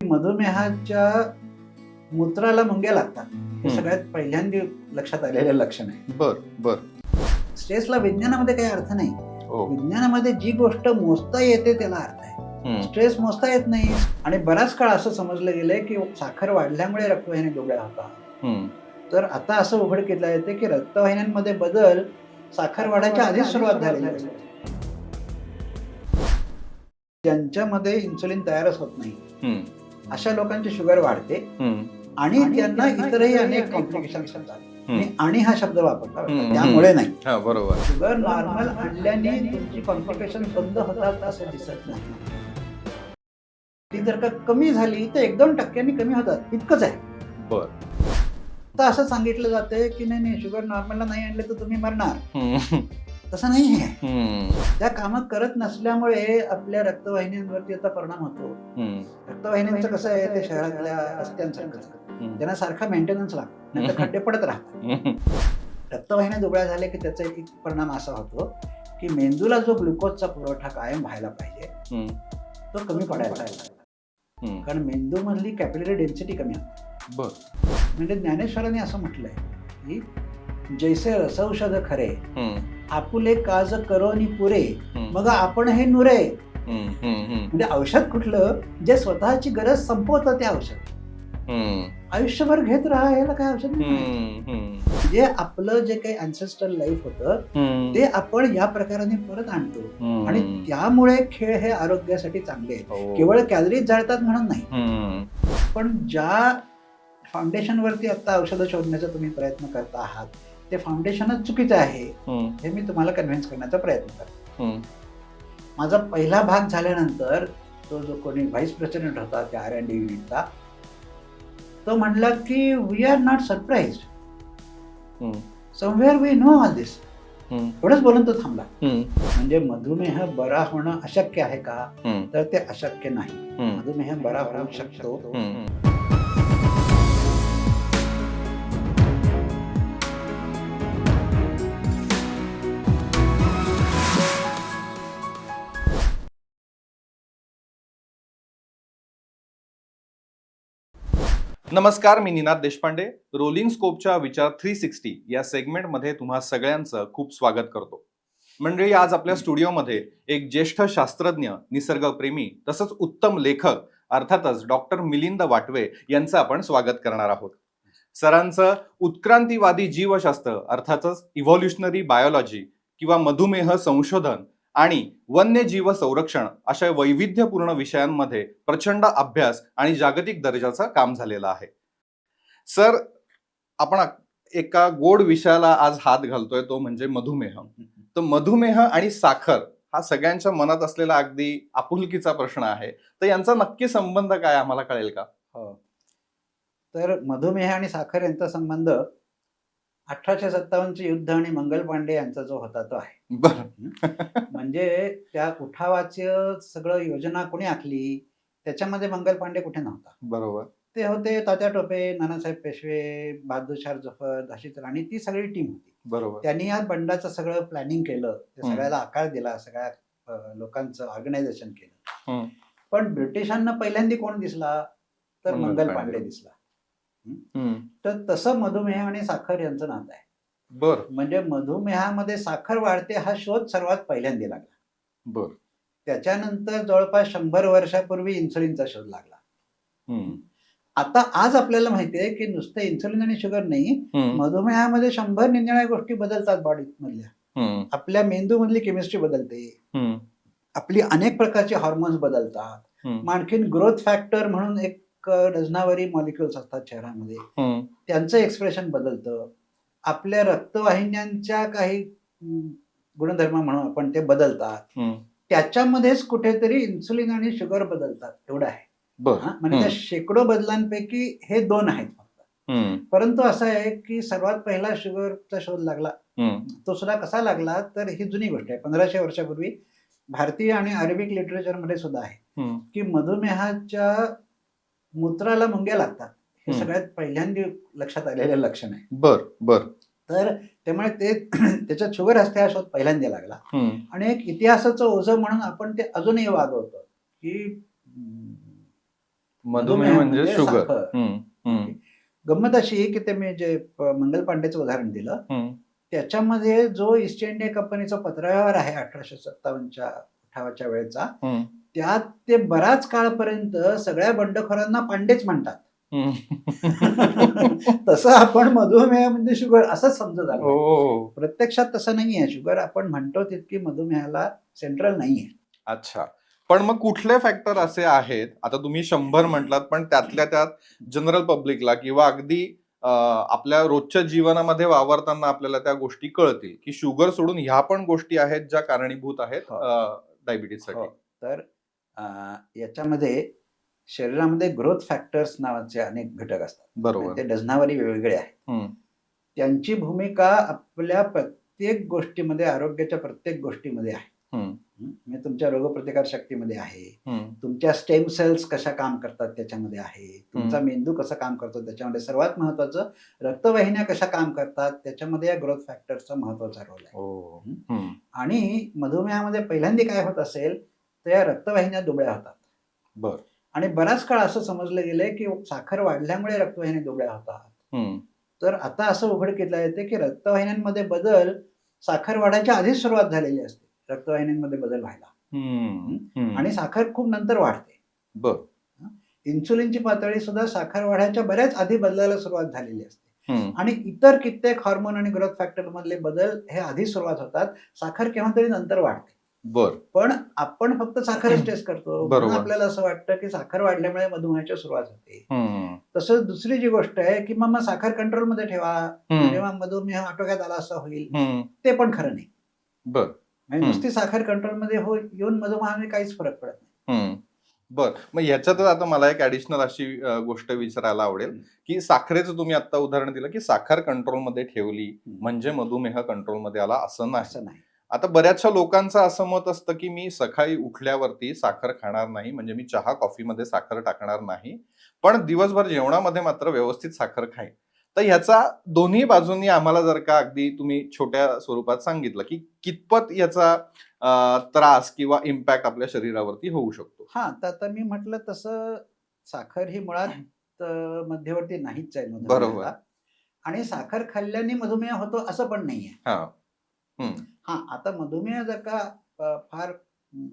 मधुमेहाच्या मूत्राला मुंग्या लागतात हे सगळ्यात पहिल्यांदा लक्षात आलेलं लक्षण आहे. बर बर. स्ट्रेसला विज्ञानामध्ये काही अर्थ नाही. हो. विज्ञानामध्ये जी गोष्ट मोजता येते त्याला अर्थ आहे. स्ट्रेस मोजता येत नाही. आणि बराच काळ असं समजलं गेलंय की साखर वाढल्यामुळे रक्तवाहिन्या दुबळ्या होतात. तर आता असं उघड केलं येते की रक्तवाहिन्यांमध्ये बदल साखर वाढायच्या आधीच सुरुवात झालेली असते. ज्यांच्यामध्ये इन्सुलिन तयारच होत नाही अशा लोकांची शुगर वाढते आणि त्यांना इतरही अनेक कॉम्प्लिकेशन्स होतात. आणि हा शब्द वापरला त्यामुळे नाही. बरोबर. शुगर नॉर्मल आणल्याने तुमची कॉम्प्लिकेशन बंद होतात असं दिसत नाही. ती जर का कमी झाली तर 1-2% कमी होतात इतकंच आहे. बर. तर असं सांगितलं जातंय की नाही शुगर नॉर्मलला नाही आणले तर तुम्ही मरणार. तसं नाही आहे. त्या कामं करत नसल्यामुळे आपल्या रक्तवाहिन्यांवरती आता परिणाम होतो. रक्तवाहिन्यांचं कसं आहे ते शहरातल्या रस्त्यांसारखं त्यांना सारखा मेंटेनन्स लागतो नाही तर खड्डे पडत राहतात. रक्तवाहिन्या दुबळ्या झाल्या की त्याचा एक परिणाम असा होतो की मेंदूला जो ग्लुकोजचा पुरवठा कायम व्हायला पाहिजे तो कमी पडायला लागला. कारण मेंदू मधली कॅपिलरी डेन्सिटी कमी होते. म्हणजे ज्ञानेश्वरांनी असं म्हटलंय की जैसे रसौषध खरे आपुले काज करोनी पुरे मग आपण हे नुरे. म्हणजे औषध कुठलं जे स्वतःची गरज संपवतं ते औषध. आयुष्यभर घेत राहा याला काय औषध नाही. जे आपलं जे काही अँसेस्ट्रल लाईफ होतं ते आपण या प्रकाराने परत आणतो आणि त्यामुळे खेळ हे आरोग्यासाठी चांगले आहेत. केवळ कॅलरीज जाळतात म्हणून नाही. पण ज्या फाउंडेशन वरती आता औषधं शोधण्याचा तुम्ही प्रयत्न करता आहात ते फाउंडेशनच चुकीचं आहे हे मी तुम्हाला कन्व्हिन्स करण्याचा प्रयत्न करतो. माझा पहिला भाग झाल्यानंतर तो जो कोणी व्हाईस प्रेसिडेंट होता त्या R&D युनिटचा तो म्हणला की we are not surprised somewhere we know all this. एवढंच बोलून तो थांबला. म्हणजे मधुमेह बरा होणं अशक्य आहे का तर ते अशक्य नाही. मधुमेह बरा होऊ शकतो. नमस्कार, मी निनाद देशपांडे. रोलिंग स्कोपच्या विचार 360 या सेगमेंटमध्ये तुम्हा सगळ्यांचं खूप स्वागत करतो. मंडळी, आज आपल्या स्टुडिओमध्ये एक ज्येष्ठ शास्त्रज्ञ, निसर्गप्रेमी तसंच उत्तम लेखक अर्थातच डॉक्टर मिलिंद वाटवे यांचं आपण स्वागत करणार आहोत. सरांचं उत्क्रांतीवादी जीवशास्त्र अर्थातच इव्हॉल्युशनरी बायोलॉजी किंवा मधुमेह संशोधन आणि वन्यजीव संरक्षण अशा वैविध्यपूर्ण विषयांमध्ये प्रचंड अभ्यास आणि जागतिक दर्जाचं काम झालेलं आहे. सर, आपण एका गोड विषयाला आज हात घालतोय तो म्हणजे मधुमेह. तर मधुमेह आणि साखर हा सगळ्यांच्या मनात असलेला अगदी आपुलकीचा प्रश्न आहे. तर यांचा नक्की संबंध काय आम्हाला कळेल का? तर मधुमेह आणि साखर यांचा संबंध 1857चे युद्ध आणि मंगल पांडे यांचा जो होता तो आहे. म्हणजे त्या उठावाचं सगळं योजना कोणी आखली त्याच्यामध्ये मंगल पांडे कुठे नव्हता. बरोबर. ते होते तात्या टोपे, नानासाहेब पेशवे, बहादूर जफर, झाशीची राणी, ती सगळी टीम होती. बरोबर. त्यांनी या बंडाचं सगळं प्लॅनिंग केलं, सगळ्याला आकार दिला, सगळ्या लोकांचं ऑर्गनायझेशन केलं. पण ब्रिटिशांना पहिल्यांदा कोण दिसला तर मंगल पांडे दिसला. तर तसं मधुमेह आणि साखर यांचं नातं आहे. म्हणजे मधुमेहामध्ये साखर वाढते हा शोध सर्वात पहिल्यांदा लागला. त्याच्यानंतर जवळपास 100 वर्षापूर्वी इन्सुलिनचा शोध लागला. आता आज आपल्याला माहितीये की नुसतं इन्सुलिन आणि शुगर नाही, मधुमेहामध्ये 100 निरनिराळ्या गोष्टी बदलतात बॉडी मधल्या. आपल्या मेंदू मधली केमिस्ट्री बदलते, आपली अनेक प्रकारचे हॉर्मोन्स बदलतात. आणखीन ग्रोथ फॅक्टर म्हणून एक डझनावारी मॉलिक्युल्स असतात शरीरामध्ये, त्यांचं एक्सप्रेशन बदलतं. आपल्या रक्तवाहिन्यांच्या काही गुणधर्म म्हणून आपण ते बदलतात. त्याच्यामध्येच कुठेतरी इन्सुलिन आणि शुगर बदलतात. एवढं आहे. म्हणजे त्या शेकडो बदलांपैकी हे 2 आहेत फक्त. परंतु असं आहे की सर्वात पहिला शुगरचा शोध लागला तो सुद्धा कसा लागला तर ही जुनी गोष्ट आहे. 1500 वर्षापूर्वी भारतीय आणि अरेबिक लिटरेचर मध्ये सुद्धा आहे की मधुमेहाच्या मूत्राला मुंग्या लागतात हे सगळ्यात पहिल्यांदा लक्षात आलेलं लक्षण आहे. तर त्यामुळे ते त्याच्यात शुगर असते हा शोध पहिल्यांदा लागला. आणि एक इतिहासाचं ओझं म्हणून आपण ते अजूनही वागवतो की मधुमेह म्हणजे शुगर. साखर. गंमत अशी की ते मी जे मंगल पांडेचं उदाहरण दिलं त्याच्यामध्ये जो ईस्ट इंडिया कंपनीचा पत्रव्यवहार आहे 1857च्या 58च्या वेळेचा, त्यात ते बराच काळपर्यंत सगळ्या बंडखोरांना पांडेच म्हणतात. तसं आपण मधुमेह म्हणजे शुगर असंच समजत आलं. प्रत्यक्षात तसं नाहीये. शुगर आपण म्हणतो तितकी मधुमेहाला सेंट्रल नाहीये. अच्छा, पण मग कुठले फॅक्टर असे आहेत, आता तुम्ही 100 म्हटलात, पण त्यातल्या त्यात जनरल पब्लिकला किंवा अगदी आपल्या रोजच्या जीवनामध्ये वावरताना आपल्याला त्या गोष्टी कळतील की शुगर सोडून ह्या पण गोष्टी आहेत ज्या कारणीभूत आहेत डायबिटीससाठी? तर याच्यामध्ये शरीरामध्ये ग्रोथ फॅक्टर्स नावाचे अनेक घटक असतात. बरोबर. ते डझनावारी वेगवेगळे आहेत. त्यांची भूमिका आपल्या प्रत्येक गोष्टीमध्ये, आरोग्याच्या प्रत्येक गोष्टीमध्ये आहे. म्हणजे तुमच्या रोगप्रतिकार शक्तीमध्ये आहे, तुमच्या स्टेम सेल्स कशा काम करतात त्याच्यामध्ये आहे, तुमचा मेंदू कसा काम करतो त्याच्यामध्ये, सर्वात महत्वाचं रक्तवाहिन्या कशा काम करतात त्याच्यामध्ये या ग्रोथ फॅक्टरचा महत्वाचा रोल आहे. आणि मधुमेहामध्ये पहिल्यांदा काय होत असेल तर या रक्तवाहिन्या दुबळ्या होतात. आणि बराच काळ असं समजलं गेलंय की साखर वाढल्यामुळे रक्तवाहिन्या दुबळ्या होतात. तर आता असं उघडकीला येते की रक्तवाहिन्यांमध्ये बदल साखर वाढायच्या आधीच सुरुवात झालेली असते, रक्तवाहिन्यांमध्ये बदल व्हायला, आणि साखर खूप नंतर वाढते. इन्सुलिनची पातळी सुद्धा साखर वाढायच्या बऱ्याच आधी बदलायला सुरुवात झालेली असते. आणि इतर कित्येक हार्मोन आणि ग्रोथ फॅक्टर मधले बदल हे आधी सुरुवात होतात, साखर केव्हा तरी नंतर वाढते. पण आपण फक्त साखरच टेस्ट करतो, म्हणून आपल्याला असं वाटतं की साखर वाढल्यामुळे मधुमेहाची सुरुवात होते. तसंच दुसरी जी गोष्ट आहे की मग साखर कंट्रोल मध्ये ठेवा, जेव्हा मधुमेह आटोक्यात आला असं होईल, ते पण खरं नाही. म्हणजे नुसती साखर कंट्रोल मध्ये येऊन मधुमेहाने काहीच फरक पडत नाही. मग ह्याच्यातच आता मला एक ऍडिशनल अशी गोष्ट विचारायला आवडेल की साखरेचं तुम्ही आता उदाहरण दिलं की साखर कंट्रोलमध्ये ठेवली म्हणजे मधुमेह कंट्रोलमध्ये आला, असं नाही. आता बऱ्याचशा लोकांचं असं मत असतं की मी सकाळी उठल्यावरती साखर खाणार नाही, म्हणजे मी चहा कॉफीमध्ये साखर टाकणार नाही, पण दिवसभर जेवणामध्ये मात्र व्यवस्थित साखर खाईन. तर ह्याचा दोन्ही बाजूंनी आम्हाला जर का अगदी तुम्ही छोट्या स्वरूपात सांगितलं की कितपत याचा त्रास किंवा इम्पॅक्ट आपल्या शरीरावरती होऊ शकतो? तर आता मी म्हटलं तसं साखर ही मुळात मध्यवर्ती नाहीच आहे बरोबर. आणि साखर खाल्ल्याने मधुमेह होतो असं पण नाहीये. आता मधुमेह जर का फार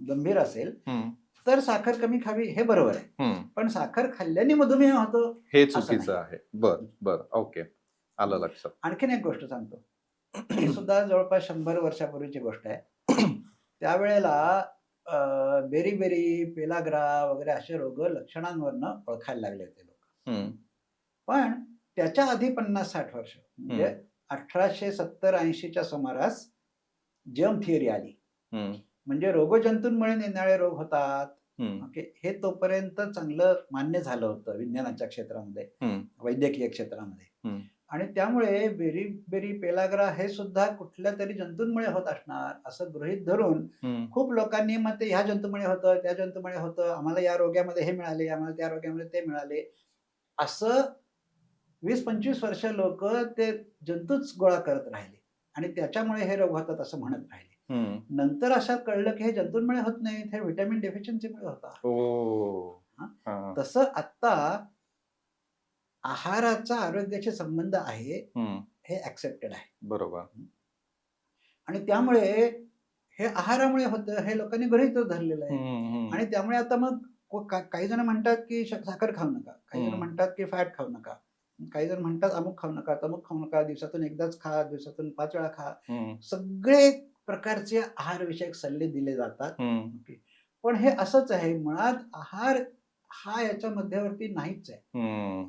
गंभीर असेल तर साखर कमी खावी हे बरोबर आहे, पण साखर खाल्ल्याने मधुमेह होतो हे चुकीचं आहे. ओके, आलं लक्षात. आणखीन एक गोष्ट सांगतो, ही सुद्धा जवळपास 100 वर्षापूर्वीची गोष्ट आहे. त्यावेळेला बेरी बेरी, पेलाग्रा वगैरे असे रोग लक्षणांवरनं ओळखायला लागले होते लोक. पण त्याच्या आधी 50-60 वर्ष म्हणजे 1870-80च्या सुमारास जर्म थिअरी आली. म्हणजे रोगजंतूंमुळे निरनिराळे रोग होतात, हे तोपर्यंत चांगलं मान्य झालं होतं विज्ञानाच्या क्षेत्रामध्ये, वैद्यकीय क्षेत्रामध्ये. आणि त्यामुळे बेरी बेरी, पेलाग्रा हे सुद्धा कुठल्या तरी जंतूंमुळे होत असणार असं गृहीत धरून खूप लोकांनी मग ते ह्या जंतूमुळे होतं, त्या जंतूमुळे होतं, आम्हाला या रोगामध्ये हे मिळाले, आम्हाला त्या रोगामध्ये ते मिळाले, असं 20-25 वर्ष लोक ते जंतूच गोळा करत राहिले आणि त्याच्यामुळे हे रोग होतात असं म्हणत राहिले. नंतर असं कळलं की हे जंतूंमुळे होत नाही, हे व्हिटॅमिन डेफिशियन्सीमुळे होतात. तसं आता आहाराचा आरोग्याशी संबंध आहे हे ऍक्सेप्टेड आहे. बरोबर. आणि त्यामुळे हे आहारामुळे होतं हे लोकांनी गृहीतच धरलेलं आहे. आणि त्यामुळे आता मग काही जण म्हणतात की साखर खाऊ नका, काही जण म्हणतात की फॅट खाऊ नका, काही जण म्हणतात अमुक खाऊ नका, तमुक खाऊ नका, दिवसातून एकदाच खा, दिवसातून 5 वेळा खा, सगळे प्रकारचे आहार विषयक सल्ले दिले जातात. पण हे असंच आहे, मुळात आहार हा याच्या मध्यवर्ती नाहीच आहे.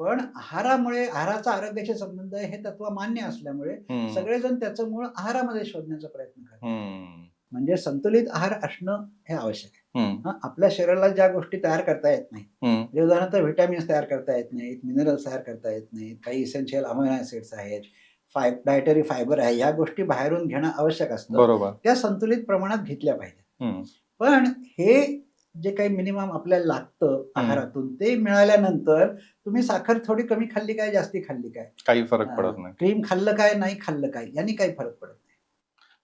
पण आहाराचा आरोग्याशी संबंध आहे हे तत्व मान्य असल्यामुळे सगळेजण त्याचं मूळ आहारामध्ये शोधण्याचा प्रयत्न करतात. म्हणजे संतुलित आहार असणं हे आवश्यक आहे. आपल्या शरीराला ज्या गोष्टी तयार करता येत नाही, म्हणजे उदाहरणार्थ व्हिटॅमिन्स तयार करता येत नाहीत, मिनरल्स तयार करता येत नाहीत, काही इसेन्शियल अमिनो ऍसिड्स आहेत, डायटरी फायबर आहे, या गोष्टी बाहेरून घेणं आवश्यक असतं. त्या संतुलित प्रमाणात घेतल्या पाहिजेत. पण हे जे काही मिनिमम आपल्याला लागतं आहारातून ते मिळाल्यानंतर तुम्ही साखर थोडी कमी खाल्ली काय, जास्ती खाल्ली काय, काही फरक पडत नाही. क्रीम खाल्लं काय, नाही खाल्लं काय, यांनी काही फरक पडत नाही.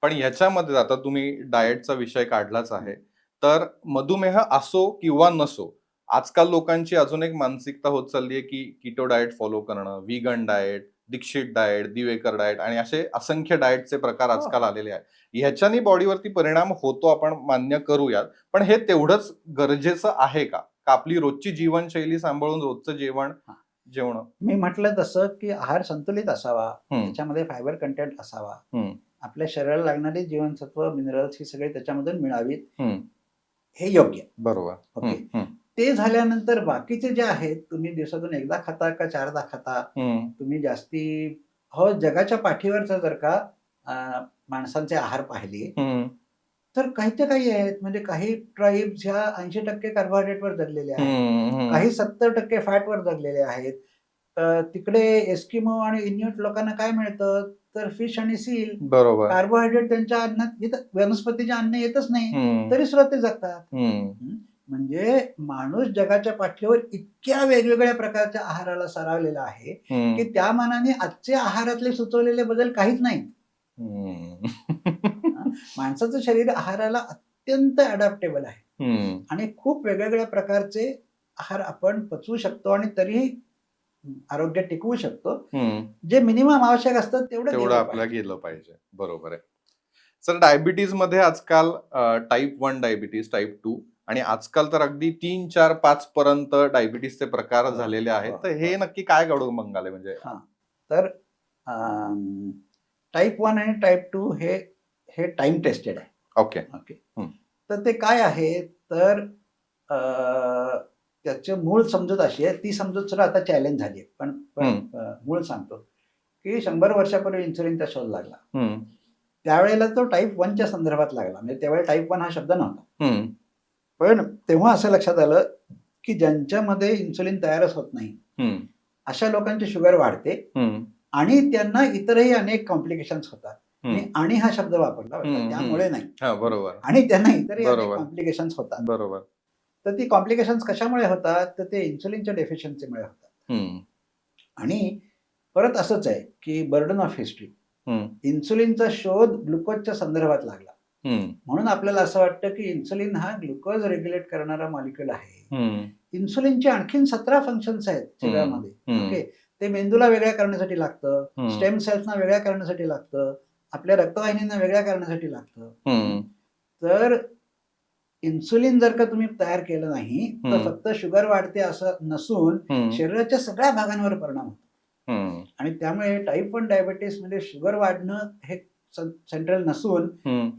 पण ह्याच्यामध्ये आता तुम्ही डाएटचा विषय काढलाच आहे, तर मधुमेह असो किंवा नसो आजकाल लोकांची अजून एक मानसिकता होत चालली आहे की कीटो डाएट फॉलो करणं, vegan diet, Dixit diet, Diwekar diet आणि असे असंख्य डाएटचे प्रकार आजकाल आलेले आहेत. ह्याच्यानी बॉडीवरती परिणाम होतो, आपण मान्य करूयात, पण हे तेवढंच गरजेचं आहे का? आपली रोजची जीवनशैली सांभाळून रोजचं जेवण मी म्हटलं तसं की आहार संतुलित असावा, त्याच्यामध्ये फायबर कंटेंट असावा, आपल्या शरीराला लागणारी जीवनसत्व, मिनरल्स ही सगळे त्याच्यामधून मिळावीत, हे योग्य. बरोबर. ओके. ते झाल्यानंतर बाकीचे जे आहेत, तुम्ही दिवसातून एकदा खाता का 4दा खाता, तुम्ही जास्ती जगाच्या पाठीवरचा जर का माणसांचे आहार पाहिले तर काही आहेत, म्हणजे काही ट्राईब्स ह्या 80% कार्बोहायड्रेटवर जगलेले आहेत, काही 70% फॅटवर जगलेले आहेत. तिकडे एस्किमो आणि इन्युट लोकांना काय मिळतं तर फिश आणि सील. बरोबर. कार्बोहायड्रेट त्यांच्या अन्नात येत, वनस्पतीचे अन्न येतच नाही, तरी सुद्धा ते जगतात. म्हणजे माणूस जगाच्या पाठीवर इतक्या वेगवेगळ्या प्रकारच्या आहाराला सरावलेला आहे की त्या मानाने आजच्या आहारातले सुचवलेले बदल काहीच नाही. माणसाचं शरीर आहाराला अत्यंत अडॅप्टेबल आहे आणि खूप वेगवेगळ्या प्रकारचे आहार आपण पचवू शकतो आणि तरीही आरोग्य टिकवू शकतो. जे मिनिमम आवश्यक असतं तेवढं आपल्याला गेलं पाहिजे. बरोबर आहे सर. डायबिटीज मध्ये आजकाल टाईप 1 डायबिटीज, टाईप 2 आणि आजकाल तर अगदी 3, 4, 5 पर्यंत डायबिटीसचे प्रकार झालेले आहेत. तर हे नक्की काय घडून बंगाले म्हणजे? तर टाईप 1 आणि टाईप 2 हे टाइम टेस्टेड आहे. ओके. तर ते काय आहे तर त्याचे मूळ समजूत अशी आहे, ती समजूत सुद्धा आता चॅलेंज झाली आहे, पण मूळ सांगतो की 100 वर्षापूर्वी इन्सुलिनचा शोध लागला. त्यावेळेला तो टाईप 1च्या संदर्भात लागला, म्हणजे त्यावेळेला टाईप 1 हा शब्द नव्हता. पण तेव्हा असं लक्षात आलं की ज्यांच्यामध्ये इन्सुलिन तयारच होत नाही अशा लोकांची शुगर वाढते आणि त्यांना इतरही अनेक कॉम्प्लिकेशन्स होतात. आणि हा शब्द वापरला, त्यामुळे नाही, बरोबर, आणि त्यांना इतरही अनेक कॉम्प्लिकेशन्स होतात. बरोबर. तर ती कॉम्प्लिकेशन्स कशामुळे होतात तर ते इन्सुलिनच्या डेफिशियन्सीमुळे होतात. आणि परत असंच आहे की बर्डन ऑफ हिस्ट्री, इन्सुलिनचा शोध ग्लुकोजच्या संदर्भात लागला, म्हणून आपल्याला असं वाटतं की इन्सुलिन हा ग्लुकोज रेग्युलेट करणारा मॉलिक्युल आहे. इन्सुलिनचे आणखीन 17 फंक्शन्स आहेत शरीरामध्ये. ओके. ते मेंदूला वेगळ्या करण्यासाठी लागतं, स्टेम सेल्सना वेगळ्या करण्यासाठी लागतं, आपल्या रक्तवाहिन्यांना वेगळ्या करण्यासाठी लागतं. तर इन्सुलिन जर का तुम्ही तयार केलं नाही तर फक्त शुगर वाढते असं नसून शरीराच्या सगळ्या भागांवर परिणाम होतो. आणि त्यामुळे टाईप 1 डायबिटीस मध्ये शुगर वाढणं हे सेंट्रल नसून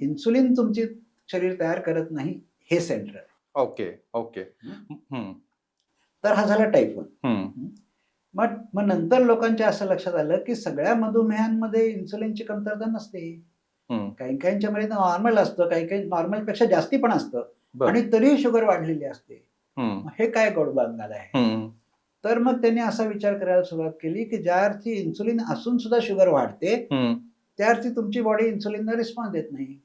इन्सुलिन तुमची शरीर तयार करत नाही हे सेंट्रल. ओके. ओके. तर हा झाला टाईप 1. मग नंतर लोकांच्या असं लक्षात आलं की सगळ्या मधुमेहांमध्ये इन्सुलिनची कमतरता नसते. काही मध्ये नॉर्मल असतं, काही नॉर्मल पेक्षा जास्ती पण असतं आणि तरीही शुगर वाढलेली असते. हे काय गोडबांगाल आहे? तर मग त्यांनी असा विचार करायला सुरुवात केली की ज्या अर्थी इन्सुलिन असून सुद्धा शुगर वाढते त्या अर्थी तुमची बॉडी इन्सुलिनला रिस्पॉन्स देत नाही.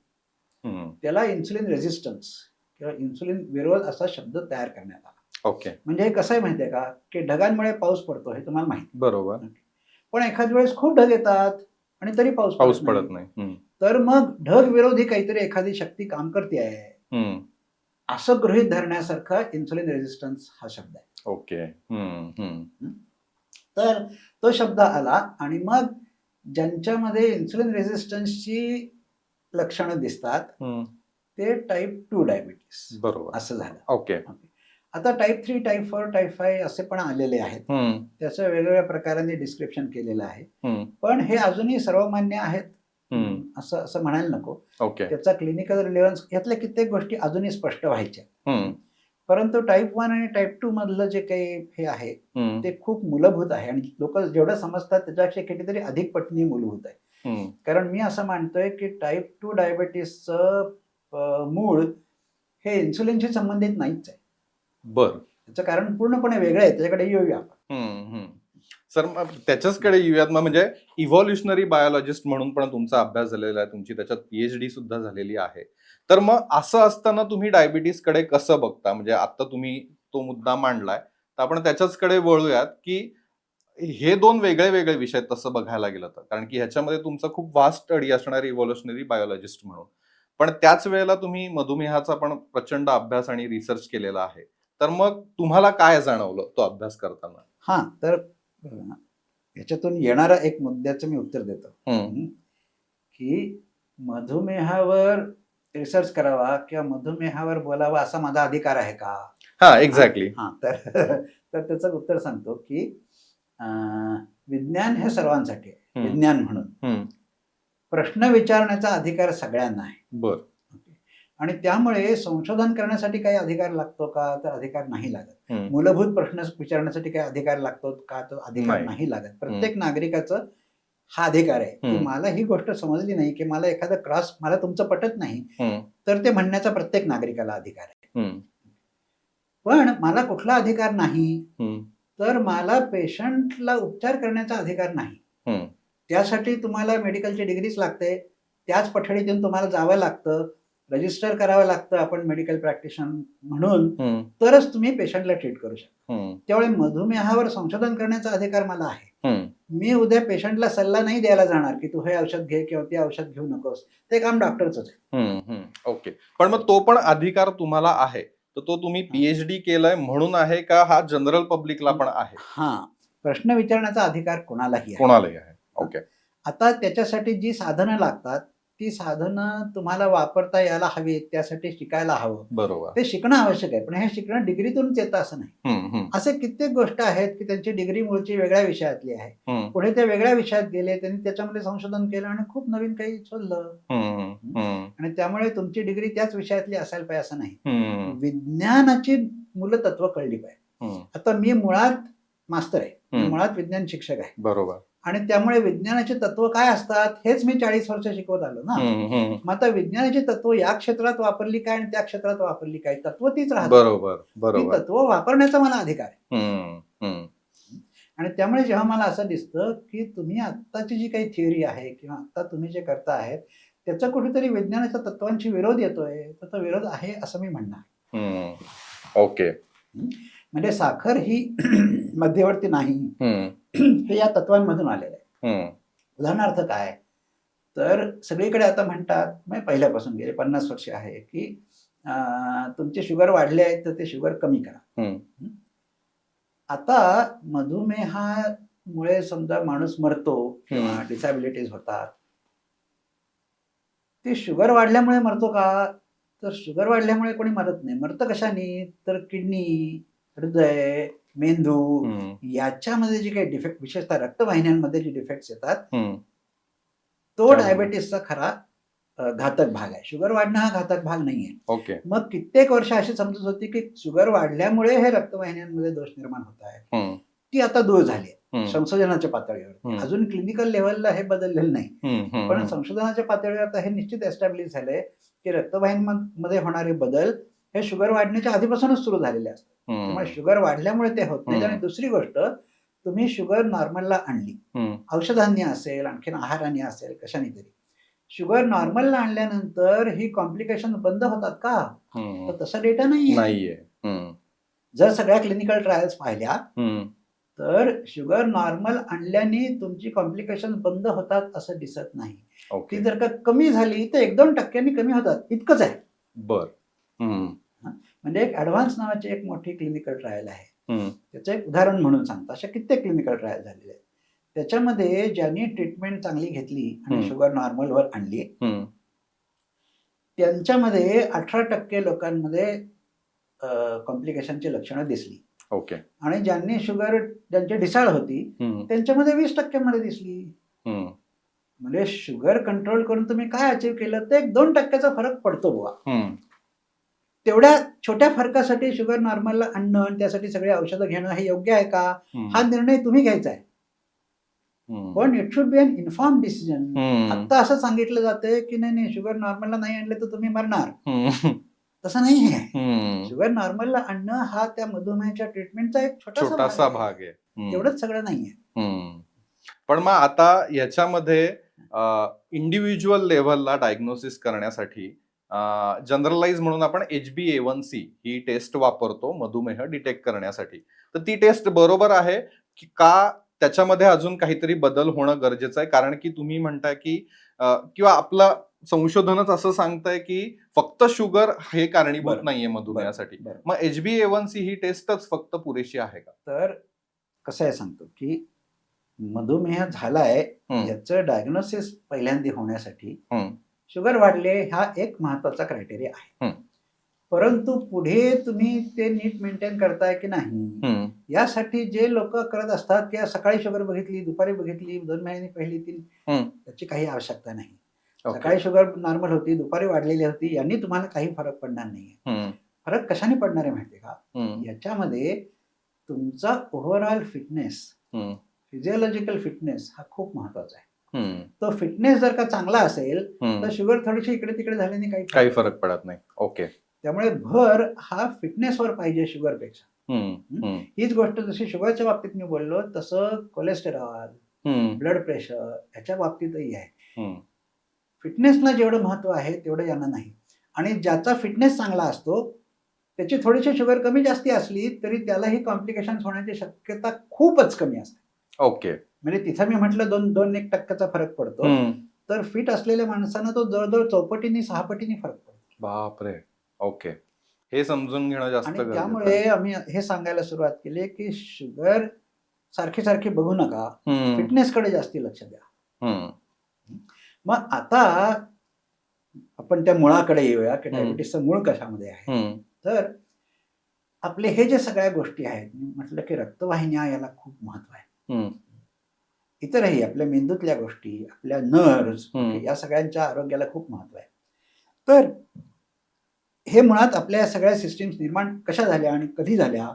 त्याला इन्सुलिन रेझिस्टन्स किंवा इन्सुलिन विरोध असा शब्द तयार करण्यात आला. ओके. म्हणजे हे कसं आहे माहितीये का की ढगांमुळे पाऊस पडतो हे तुम्हाला माहिती. बरोबर. पण एखाद्या वेळेस खूप ढग येतात आणि तरी पाऊस पडत नाही. तर मग ढग विरोधी काहीतरी एखादी शक्ती काम करते आहे असं गृहीत धरण्यासारखा इन्सुलिन रेझिस्टन्स हा शब्द आहे. ओके. तर तो शब्द आला आणि मग ज्यांच्यामध्ये इन्सुलिन रेझिस्टन्सची लक्षणं दिसतात ते टाईप 2 डायबिटीस. बरोबर. असं झालं. ओके. आता टाईप 3, टाईप 4, टाईप 5 असे पण आलेले आहेत. त्याचं वेगवेगळ्या प्रकारांनी डिस्क्रिप्शन केलेलं आहे. पण हे अजूनही सर्वमान्य आहेत असं म्हणायला नको. त्याचा क्लिनिकल रिलेव्हन्स यातल्या कित्येक गोष्टी अजूनही स्पष्ट व्हायच्या. परंतु टाईप 1 आणि टाईप 2 मधलं जे काही हे आहे ते खूप मूलभूत आहे आणि लोक जेवढं समजतात त्याच्यापेक्षा कितीतरी अधिक पटीने मूलभूत आहे. कारण मी असं मानतोय की टाईप 2 डायबिटीसचं मूळ हे इन्सुलिनशी संबंधित नाहीच आहे. बरं. त्याचं कारण पूर्णपणे वेगळं आहे, त्याच्याकडे येऊया आपण. सर मग त्याच्याचकडे येऊयात. म्हणजे इव्हॉल्युशनरी बायोलॉजिस्ट म्हणून पण तुमचा अभ्यास झालेला आहे, तुमची त्याच्यात PhD सुद्धा झालेली आहे. तर मग असं असताना तुम्ही डायबिटीस कडे कसं बघता? म्हणजे आता तुम्ही तो मुद्दा मांडलाय तर आपण त्याच्याचकडे वळूयात की हे दोन वेगळे वेगळे विषय तसं बघायला गेलं तर, कारण की ह्याच्यामध्ये तुमचा खूप वास्ट स्टडी असणार इव्हॉल्युशनरी बायोलॉजिस्ट म्हणून, पण त्याच वेळेला तुम्ही मधुमेहाचा पण प्रचंड अभ्यास आणि रिसर्च केलेला आहे. तर मग तुम्हाला काय जाणवलं तो अभ्यास करताना? हा, तर याच्यातून येणारा एक मुद्द्याचं मी उत्तर देतो की मधुमेहावर रिसर्च करावा किंवा मधुमेहावर बोलावा असा माझा अधिकार आहे का? हा, एक्झॅक्टली. हा, तर तर त्याचं उत्तर सांगतो की विज्ञान हे सर्वांसाठी आहे. विज्ञान म्हणून प्रश्न विचारण्याचा अधिकार सगळ्यांना आहे. बर. आणि त्यामुळे संशोधन करण्यासाठी काही अधिकार लागतो का? तर अधिकार नाही लागत. मूलभूत प्रश्न विचारण्यासाठी काही अधिकार लागतो का? तर अधिकार नाही लागत. प्रत्येक नागरिकाचं हा अधिकार आहे की मला ही गोष्ट समजली नाही की मला एखादा क्रॉस मला तुमचं पटत नाही तर ते म्हणण्याचा प्रत्येक नागरिकाला अधिकार आहे. पण मला कुठला अधिकार नाही तर मला पेशंटला उपचार करण्याचा अधिकार नाही. त्यासाठी तुम्हाला मेडिकलची डिग्रीच लागते. त्याच पठडीतून तुम्हाला जावं लागतं, रजिस्टर करावं लागतं आपण मेडिकल प्रॅक्टिशनर म्हणून, तरच तुम्ही पेशंटला ट्रीट करू शकता. त्यामुळे मधुमेहावर संशोधन करण्याचा अधिकार मला आहे. मी उद्या पेशंटला सल्ला नाही द्यायला जाणार की तू हे औषध घे किंवा ते औषध घेऊ नकोस. ते काम डॉक्टरच आहे. ओके. पण मग तो पण अधिकार तुम्हाला आहे, तर तो तुम्ही पीएचडी केलंय म्हणून आहे का हा जनरल पब्लिकला पण आहे? हा, प्रश्न विचारण्याचा अधिकार कोणालाही आहे. ओके. आता त्याच्यासाठी जी साधनं लागतात ती साधनं तुम्हाला वापरता यायला हवी, त्यासाठी शिकायला हवं. बरोबर. ते शिकणं आवश्यक आहे, पण हे शिकणं डिग्रीतूनच येतं असं नाही. असे कित्येक गोष्ट आहेत की त्यांची डिग्री मूळची वेगळ्या विषयातली आहे. पुढे त्या वेगळ्या विषयात गेले, त्यांनी त्याच्यामध्ये संशोधन केलं आणि खूप नवीन काही शोधलं. आणि त्यामुळे तुमची डिग्री त्याच विषयातली असायला पाहिजे असं नाही. विज्ञानाची मूलतत्व कळली पाहिजे. आता मी मुळात मास्तर आहे, मुळात विज्ञान शिक्षक आहे. बरोबर. आणि त्यामुळे विज्ञानाची तत्व काय असतात हेच मी 40 वर्ष शिकवत आलो ना. मग आता विज्ञानाची तत्व या क्षेत्रात वापरली काय आणि त्या क्षेत्रात वापरली काय, तत्व तीच राहतात. बरोबर. तत्व वापरण्याचा मला अधिकार आहे. आणि त्यामुळे जेव्हा मला असं दिसतं की तुम्ही आत्ताची जी काही थिअरी आहे किंवा आता तुम्ही जे करता आहेत त्याचा कुठेतरी विज्ञानाच्या तत्वांशी विरोध येतोय, तर तो विरोध आहे असं मी म्हणणार. ओके. म्हणजे साखर ही मध्यवर्ती नाही, हे या तत्वांमधून आलेलं आहे. उदाहरणार्थ काय, तर सगळीकडे आता म्हणतात, म्हणजे पहिल्यापासून गेले 50 वर्ष आहे की तुमचे शुगर वाढले आहेत तर ते शुगर कमी करा. आता मधुमेहामुळे समजा माणूस मरतो किंवा डिसॅबिलिटीज होतात, ते शुगर वाढल्यामुळे मरतो का? तर शुगर वाढल्यामुळे कोणी मरत नाही. मरतं कशाने? तर किडनी, हृदय, मेंदू याच्यामध्ये जे काही डिफेक्ट, विशेषतः रक्तवाहिन्यांमध्ये जे डिफेक्ट्स येतात, तो डायबेटीसचा खरा घातक भाग आहे. शुगर वाढणं हा घातक भाग नाहीये. ओके. मग कित्येक वर्ष अशी समजत होती की शुगर वाढल्यामुळे हे रक्तवाहिन्यांमध्ये दोष निर्माण होत आहेत, ती आता दूर झाली आहे संशोधनाच्या पातळीवर. अजून क्लिनिकल लेव्हलला हे बदललेलं नाही, पण संशोधनाच्या पातळीवर आता हे निश्चित एस्टॅब्लिश झालंय की रक्तवाहिन्यांमध्ये होणारे बदल हे शुगर वाढण्याच्या आधीपासूनच सुरू झालेले असतात. त्यामुळे शुगर वाढल्यामुळे ते होत नाही. आणि दुसरी गोष्ट, तुम्ही शुगर नॉर्मलला आणली, औषधांनी असेल, आणखीन आहाराने असेल, कशाने तरी शुगर नॉर्मलला आणल्यानंतर ही कॉम्प्लिकेशन बंद होतात का? तर तसा डेटा नाहीये. जर सगळ्या क्लिनिकल ट्रायल्स पाहिल्या तर शुगर नॉर्मल आणल्याने तुमची कॉम्प्लिकेशन बंद होतात असं दिसत नाही. ती जर का कमी झाली तर 1-2% कमी होतात, इतकंच आहे. म्हणजे एक ऍडव्हान्स नावाची एक मोठी क्लिनिकल ट्रायल आहे, त्याचं एक उदाहरण म्हणून सांगतो. अशा कित्येक क्लिनिकल ट्रायल झालेले आहेत. त्याच्यामध्ये ज्यांनी ट्रीटमेंट चांगली घेतली आणि शुगर नॉर्मलवर आणली, त्यांच्यामध्ये 18% लोकांमध्ये कॉम्प्लिकेशनची लक्षणं दिसली. ओके. आणि ज्यांनी शुगर, ज्यांची ढिसाळ होती, त्यांच्यामध्ये 20% दिसली. म्हणजे शुगर कंट्रोल करून तुम्ही काय अचीव्ह केलं, तर 1-2% फरक पडतो बुवा. तेवढ्या छोट्या फरकासाठी शुगर नॉर्मलला आणणं आणि त्यासाठी सगळे औषधं घेणं हे योग्य आहे का? हा निर्णय तुम्ही घ्यायचा आहे. पण it should be an informed decision. आता असं सांगितलं जातंय की नाही, शुगर नॉर्मलला नाही आणलं तर तुम्ही मरणार. तसं नाही आहे. शुगर नॉर्मलला आणणं हा त्या मधुमेहाच्या ट्रीटमेंटचा एक छोटासा भाग आहे. एवढंच सगळं नाहीये. पण मग आता याच्यामध्ये इंडिव्हिज्युअल लेव्हलला डायग्नोसिस करण्यासाठी जनरलाइज म्हणून आपण HbA1c ही टेस्ट वापरतो मधुमेह डिटेक्ट करण्यासाठी. तर ती टेस्ट बरोबर आहे की का त्याच्यामध्ये अजून काहीतरी बदल होणं गरजेचं आहे? कारण की तुम्ही म्हणताय की किंवा आपला संशोधनच असं सांगतंय की फक्त शुगर हे कारणीभूत बरं. नाहीये मधुमेहासाठी. बरं. मग HbA1c ही टेस्टच फक्त पुरेशी आहे का? तर कसं आहे सांगतो की मधुमेह झालाय याचं डायग्नोसिस पहिल्यांदा होण्यासाठी शुगर वाढले हा एक महत्वाचा क्रायटेरिया आहे. परंतु पुढे तुम्ही ते नीट मेंटेन करताय की नाही यासाठी जे लोक करत असतात की सकाळी शुगर बघितली, दुपारी बघितली, 2 महिन्यांनी पहिली, 3 त्याची काही आवश्यकता नाही. सकाळी शुगर नॉर्मल होती, दुपारी वाढलेली होती, यांनी तुम्हाला काही फरक पडणार नाहीये. फरक कशाने पडणार आहे माहितीये का? याच्यामध्ये तुमचा ओव्हरऑल फिटनेस, फिजिओलॉजिकल फिटनेस हा खूप महत्वाचा आहे. तो फिटनेस जर का चांगला असेल तर शुगर थोडीशी इकडे तिकडे झाल्याने काही फरक पडत नाही. ओके. त्यामुळे भर हा फिटनेसवर पाहिजे शुगरपेक्षा. हीच गोष्ट जशी शुगरच्या बाबतीत मी बोललो तसं कोलेस्टेरॉल, ब्लड प्रेशर याच्या बाबतीतही आहे. फिटनेसला जेवढं महत्व आहे तेवढं यांना नाही. आणि ज्याचा फिटनेस चांगला असतो त्याची थोडीशी शुगर कमी जास्ती असली तरी त्यालाही कॉम्प्लिकेशन होण्याची शक्यता खूपच कमी असते. ओके. म्हणजे तिथं मी म्हटलं 2-1% फरक पडतो, तर फिट असलेल्या माणसांना तो जवळजवळ 4 पटीने 6 पटीने फरक पडतो. बापरे. ओके. हे समजून घेणं जास्त आणि त्यामुळे आम्ही हे सांगायला सुरुवात केली की शुगर सारखी बघू नका, फिटनेस कडे जास्ती लक्ष द्या. मग आता आपण त्या मुळाकडे येऊया की डायबिटीसचं मूळ कशामध्ये आहे. तर आपले हे जे सगळ्या गोष्टी आहेत, मी म्हटलं की रक्तवाहिन्या याला खूप महत्व आहे. इतरही आपल्या मेंदूतल्या गोष्टी, आपल्या नर्व्स या सगळ्यांच्या आरोग्याला खूप महत्व आहे. तर हे मुळात आपल्या सगळ्या सिस्टीम्स निर्माण कशा झाल्या आणि कधी झाल्या,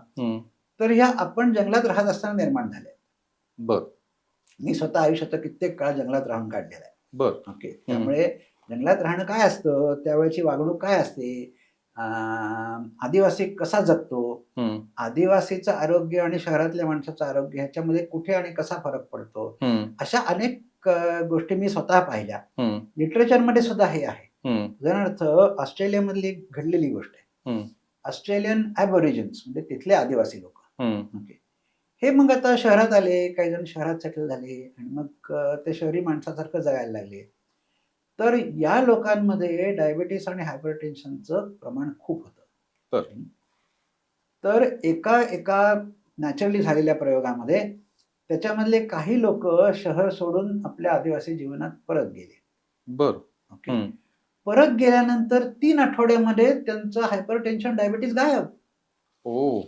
तर ह्या आपण जंगलात राहत असताना निर्माण झाल्या. बर. मी स्वतः आयुष्यात कित्येक काळ जंगलात राहून काढलेला आहे. बर. ओके. त्यामुळे जंगलात राहणं काय असतं, त्यावेळेची वागणूक काय असते, आदिवासी कसा जगतो, आदिवासीचं आरोग्य आणि शहरातल्या माणसाचं आरोग्य ह्याच्यामध्ये कुठे आणि कसा फरक पडतो, अशा अनेक गोष्टी मी स्वतः पाहिल्या. लिटरेचरमध्ये सुद्धा हे आहे. उदाहरणार्थ ऑस्ट्रेलियामधली घडलेली गोष्ट आहे. ऑस्ट्रेलियन ॲबोरिजिन्स म्हणजे तिथले आदिवासी लोक, ओके, हे मग आता शहरात आले, काही जण शहरात सेटल झाले आणि मग ते शहरी माणसासारखं जगायला लागले. तर या लोकांमध्ये डायबिटीस आणि हायपरटेन्शनचं प्रमाण खूप होतं. तर एका नॅचरली झालेल्या प्रयोगामध्ये त्याच्यामधले काही लोक शहर सोडून आपल्या आदिवासी जीवनात परत गेले. बर. ओके. परत गेल्यानंतर 3 आठवड्यामध्ये त्यांचं हायपरटेन्शन, डायबिटीस गायब. ओ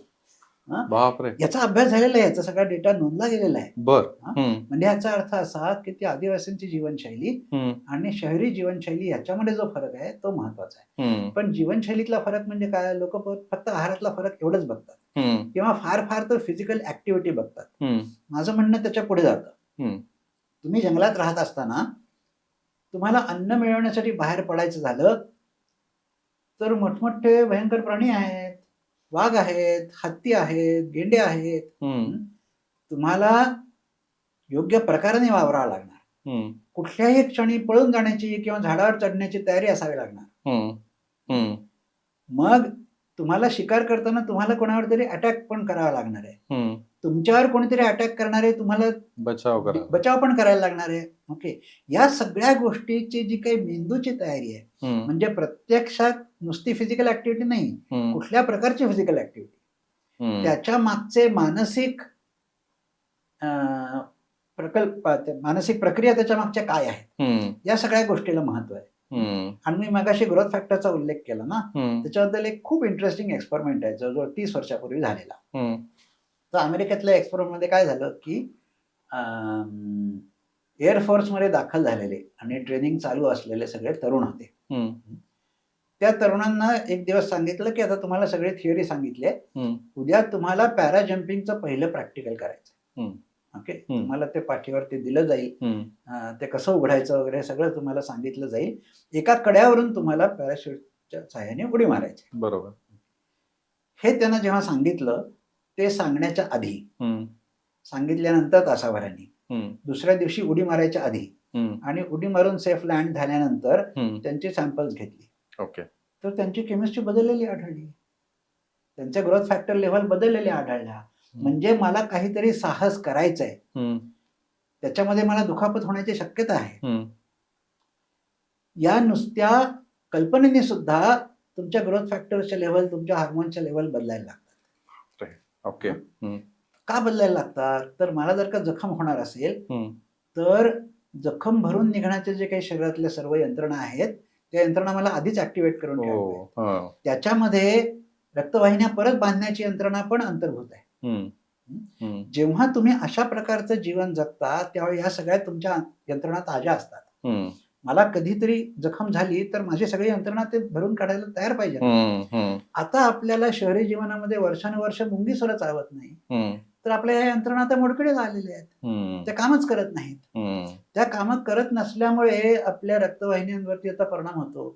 बापरे. याचा अभ्यास झालेला आहे, याचा सगळा डेटा नोंदला गेलेला आहे. बर. म्हणजे याचा अर्थ असा की ती आदिवासींची जीवनशैली आणि शहरी जीवनशैली याच्यामध्ये जो फरक आहे तो महत्वाचा आहे. पण जीवनशैलीतला फरक म्हणजे काय, लोक फक्त आहारातला फरक एवढंच बघतात किंवा फार तर फिजिकल ऍक्टिव्हिटी बघतात. माझं म्हणणं त्याच्या पुढे जातं. तुम्ही जंगलात राहत असताना तुम्हाला अन्न मिळवण्यासाठी बाहेर पडायचं झालं तर मोठमोठे भयंकर प्राणी आहेत, वाघ आहेत, हत्ती आहेत, गेंडे आहेत. तुम्हाला योग्य प्रकाराने वावरावं लागणार. कुठल्याही क्षणी पळून जाण्याची किंवा झाडावर चढण्याची तयारी असावी लागणार. मग तुम्हाला शिकार करताना तुम्हाला कोणावर तरी अटॅक पण करावा लागणार आहे. तुमच्यावर कोणीतरी अटॅक करणार आहे, तुम्हाला बचाव पण करायला लागणार आहे. ओके. या सगळ्या गोष्टीची जी काही मेंदूची तयारी आहे, म्हणजे प्रत्यक्षात नुसती फिजिकल ऍक्टिव्हिटी नाही, कुठल्या प्रकारची फिजिकल ऍक्टिव्हिटी, त्याच्या मागचे मानसिक मानसिक प्रक्रिया त्याच्या मागच्या काय आहेत, या सगळ्या गोष्टीला महत्व आहे. आणि मी मगाशी ग्रोथ फॅक्टरचा उल्लेख केला ना, त्याच्याबद्दल एक खूप इंटरेस्टिंग एक्सपेरिमेंट आहे जवळजवळ 30 वर्षापूर्वी झालेला. तर अमेरिकेतल्या एक्सपेरिमेंट मध्ये काय झालं की एअरफोर्समध्ये दाखल झालेले आणि ट्रेनिंग चालू असलेले सगळे तरुण होते. त्या तरुणांना एक दिवस सांगितलं की आता तुम्हाला सगळे थिअरी सांगितली, उद्या तुम्हाला पॅरा जम्पिंगचं पहिलं प्रॅक्टिकल करायचं. ओके. तुम्हाला ते पाठीवरती दिलं जाईल, ते कसं उघडायचं वगैरे सगळं तुम्हाला सांगितलं जाईल. एका कड्यावरून तुम्हाला पॅराशूटच्या सहाय्याने उडी मारायची. बरोबर. हे त्यांना जेव्हा सांगितलं, ते सांगण्याच्या आधी, सांगितल्यानंतर तासाभरांनी, दुसऱ्या दिवशी उडी मारायच्या आधी आणि उडी मारून सेफ लँड झाल्यानंतर त्यांची सॅम्पल्स घेतली. ओके. तर त्यांची केमिस्ट्री बदललेली आढळली, त्यांच्या ग्रोथ फॅक्टर लेव्हल बदललेल्या आढळल्या. म्हणजे मला काहीतरी साहस करायचं आहे, त्याच्यामध्ये मला दुखापत होण्याची शक्यता आहे. या नुसत्या कल्पनेने सुद्धा तुमच्या ग्रोथ फॅक्टरच्या लेवल, तुमच्या हार्मोनच्या लेवल बदलायला लागतात. ओके. का बदलायला लागतात? तर मला जर का जखम होणार असेल तर जखम भरून निघण्याचे जे काही शरीरातल्या सर्व यंत्रणा आहेत त्या यंत्रणा मला आधीच ऍक्टिव्हेट करून ठेवायला पाहिजे. त्याच्यामध्ये रक्तवाहिन्या परत बांधण्याची यंत्रणा पण अंतर्भूत आहे. जेव्हा तुम्ही अशा प्रकारचं जीवन जगता त्यावेळी या सगळ्या तुमच्या यंत्रणा ताज्या असतात. मला कधीतरी जखम झाली तर माझी सगळी यंत्रणा ते भरून काढायला तयार पाहिजे. आता आपल्याला शहरी जीवनामध्ये वर्षानुवर्ष मुंगी सुद्धा चालवत नाही, तर आपल्या या यंत्रणा आता मोडकळे झालेल्या आहेत, त्या कामच करत नाहीत. त्या काम करत नसल्यामुळे आपल्या रक्तवाहिन्यांवरती आता परिणाम होतो.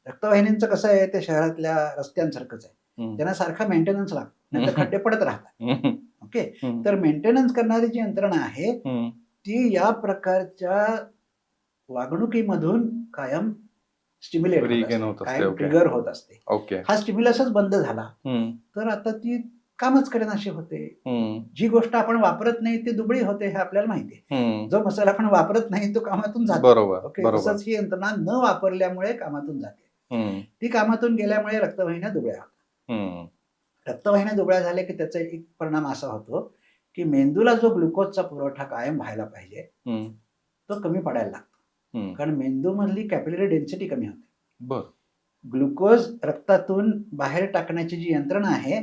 रक्तवाहिन्यांचं कसं आहे, ते शहरातल्या रस्त्यांसारखंच आहे, त्यांना सारखा मेंटेनन्स लागतो, नाहीतर खड्डे पडत राहतात. ओके. तर मेंटेनन्स करणारी जी यंत्रणा आहे ती या प्रकारच्या वागणुकीमधून कायम स्टिम्युलेट कायम ट्रिगर होत असते. हा स्टिम्युलसच बंद झाला तर आता ती कामच करेनाशी होते. जी गोष्ट आपण वापरत नाही ती दुबळी होते हे आपल्याला माहिती आहे. जो मसाला आपण वापरत नाही तो कामातून जातो. तसंच ही यंत्रणा न वापरल्यामुळे कामातून जाते. ती कामातून गेल्यामुळे रक्तवाहिन्या दुबळ्या होतात. रक्तवाहिन्या दुबळ्या झाल्या की त्याचा एक परिणाम असा होतो की मेंदूला जो ग्लुकोजचा पुरवठा कायम व्हायला पाहिजे तो कमी पडायला लागतो. कारण मेंदूमधली कॅपिलरी डेन्सिटी कमी होते. ग्लुकोज रक्तातून बाहेर टाकण्याची जी यंत्रणा आहे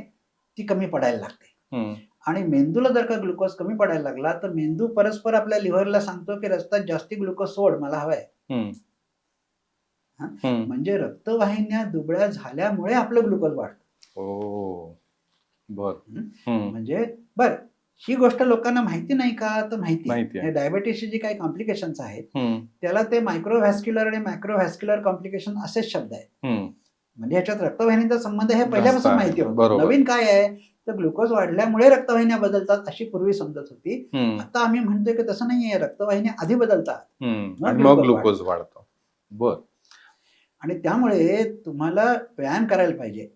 ती कमी पडायला लागते. आणि मेंदूला जर का ग्लुकोज कमी पडायला लागला तर मेंदू परस्पर आपल्या लिव्हरला सांगतो की रक्तात जास्ती ग्लुकोज सोड, मला हवाय. म्हणजे रक्तवाहिन्या दुबळ्या झाल्यामुळे आपलं ग्लुकोज वाढतं. म्हणजे बर ही गोष्ट लोकांना माहिती नाही का? तर माहिती आहे. डायबिटीसची जी काही कॉम्प्लिकेशन्स आहेत त्याला ते मायक्रोव्हॅस्क्युलर आणि मॅक्रोव्हॅस्क्युलर कॉम्प्लिकेशन असेच शब्द आहेत. म्हणजे याच्यात रक्तवाहिनीचा संबंध हे पहिल्यापासून माहिती होतं. नवीन काय आहे तर ग्लुकोज वाढल्यामुळे रक्तवाहिन्या बदलतात अशी पूर्वी समजत होती. आता आम्ही म्हणतोय की तसं नाहीये, रक्तवाहिन्या आधी बदलतात मग ग्लुकोज वाढतो. आणि त्यामुळे तुम्हाला व्यायाम करायला पाहिजे,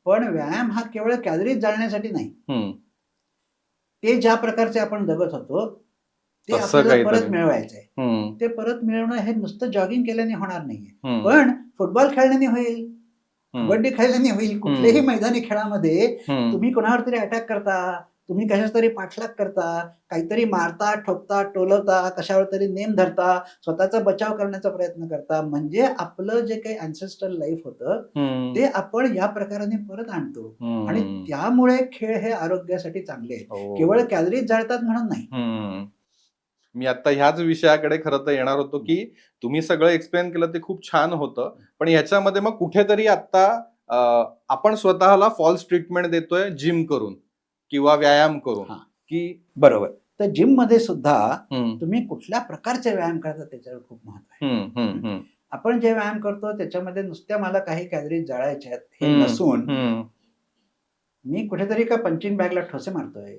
पण व्यायाम हा केवळ कॅलरीज जाळण्यासाठी नाही. ते ज्या प्रकारचे आपण जगत होतो ते आपल्याला परत मिळवायचंय. ते परत मिळवणं हे नुसतं जॉगिंग केल्याने होणार नाहीये, पण फुटबॉल खेळल्याने होईल, कबड्डी खेळल्याने होईल. कुठल्याही मैदानी खेळामध्ये तुम्ही कोणावर तरी अटॅक करता, तुम्ही कशाच तरी पाठलाग करता, काहीतरी मारता, ठोकता, टोलवता, कशावर तरी नेम धरता, स्वतःचा बचाव करण्याचा प्रयत्न करता. म्हणजे आपलं जे काही अँसेस्ट्रल लाईफ होतं ते आपण या प्रकाराने परत आणतो. आणि त्यामुळे खेळ हे आरोग्यासाठी चांगले आहेत, केवळ कॅलरीज जाळतात म्हणून नाही. मी आता ह्याच विषयाकडे खरं तर येणार होतो की तुम्ही सगळं एक्सप्लेन केलं ते खूप छान होतं, पण याच्यामध्ये मग कुठेतरी आता आपण स्वतःला फॉल्स ट्रीटमेंट देतोय जिम करून किंवा व्यायाम करून की. बरोबर. तर जिम मध्ये सुद्धा तुम्ही कुठल्या प्रकारचे व्यायाम करता त्याच्यावर खूप महत्व आहे. आपण जे व्यायाम करतो त्याच्यामध्ये नुसत्या मला काही कॅलरीज जाळायच्या आहेत हे नसून मी कुठेतरी का पंचिंग बॅगला ठोसे मारतोय,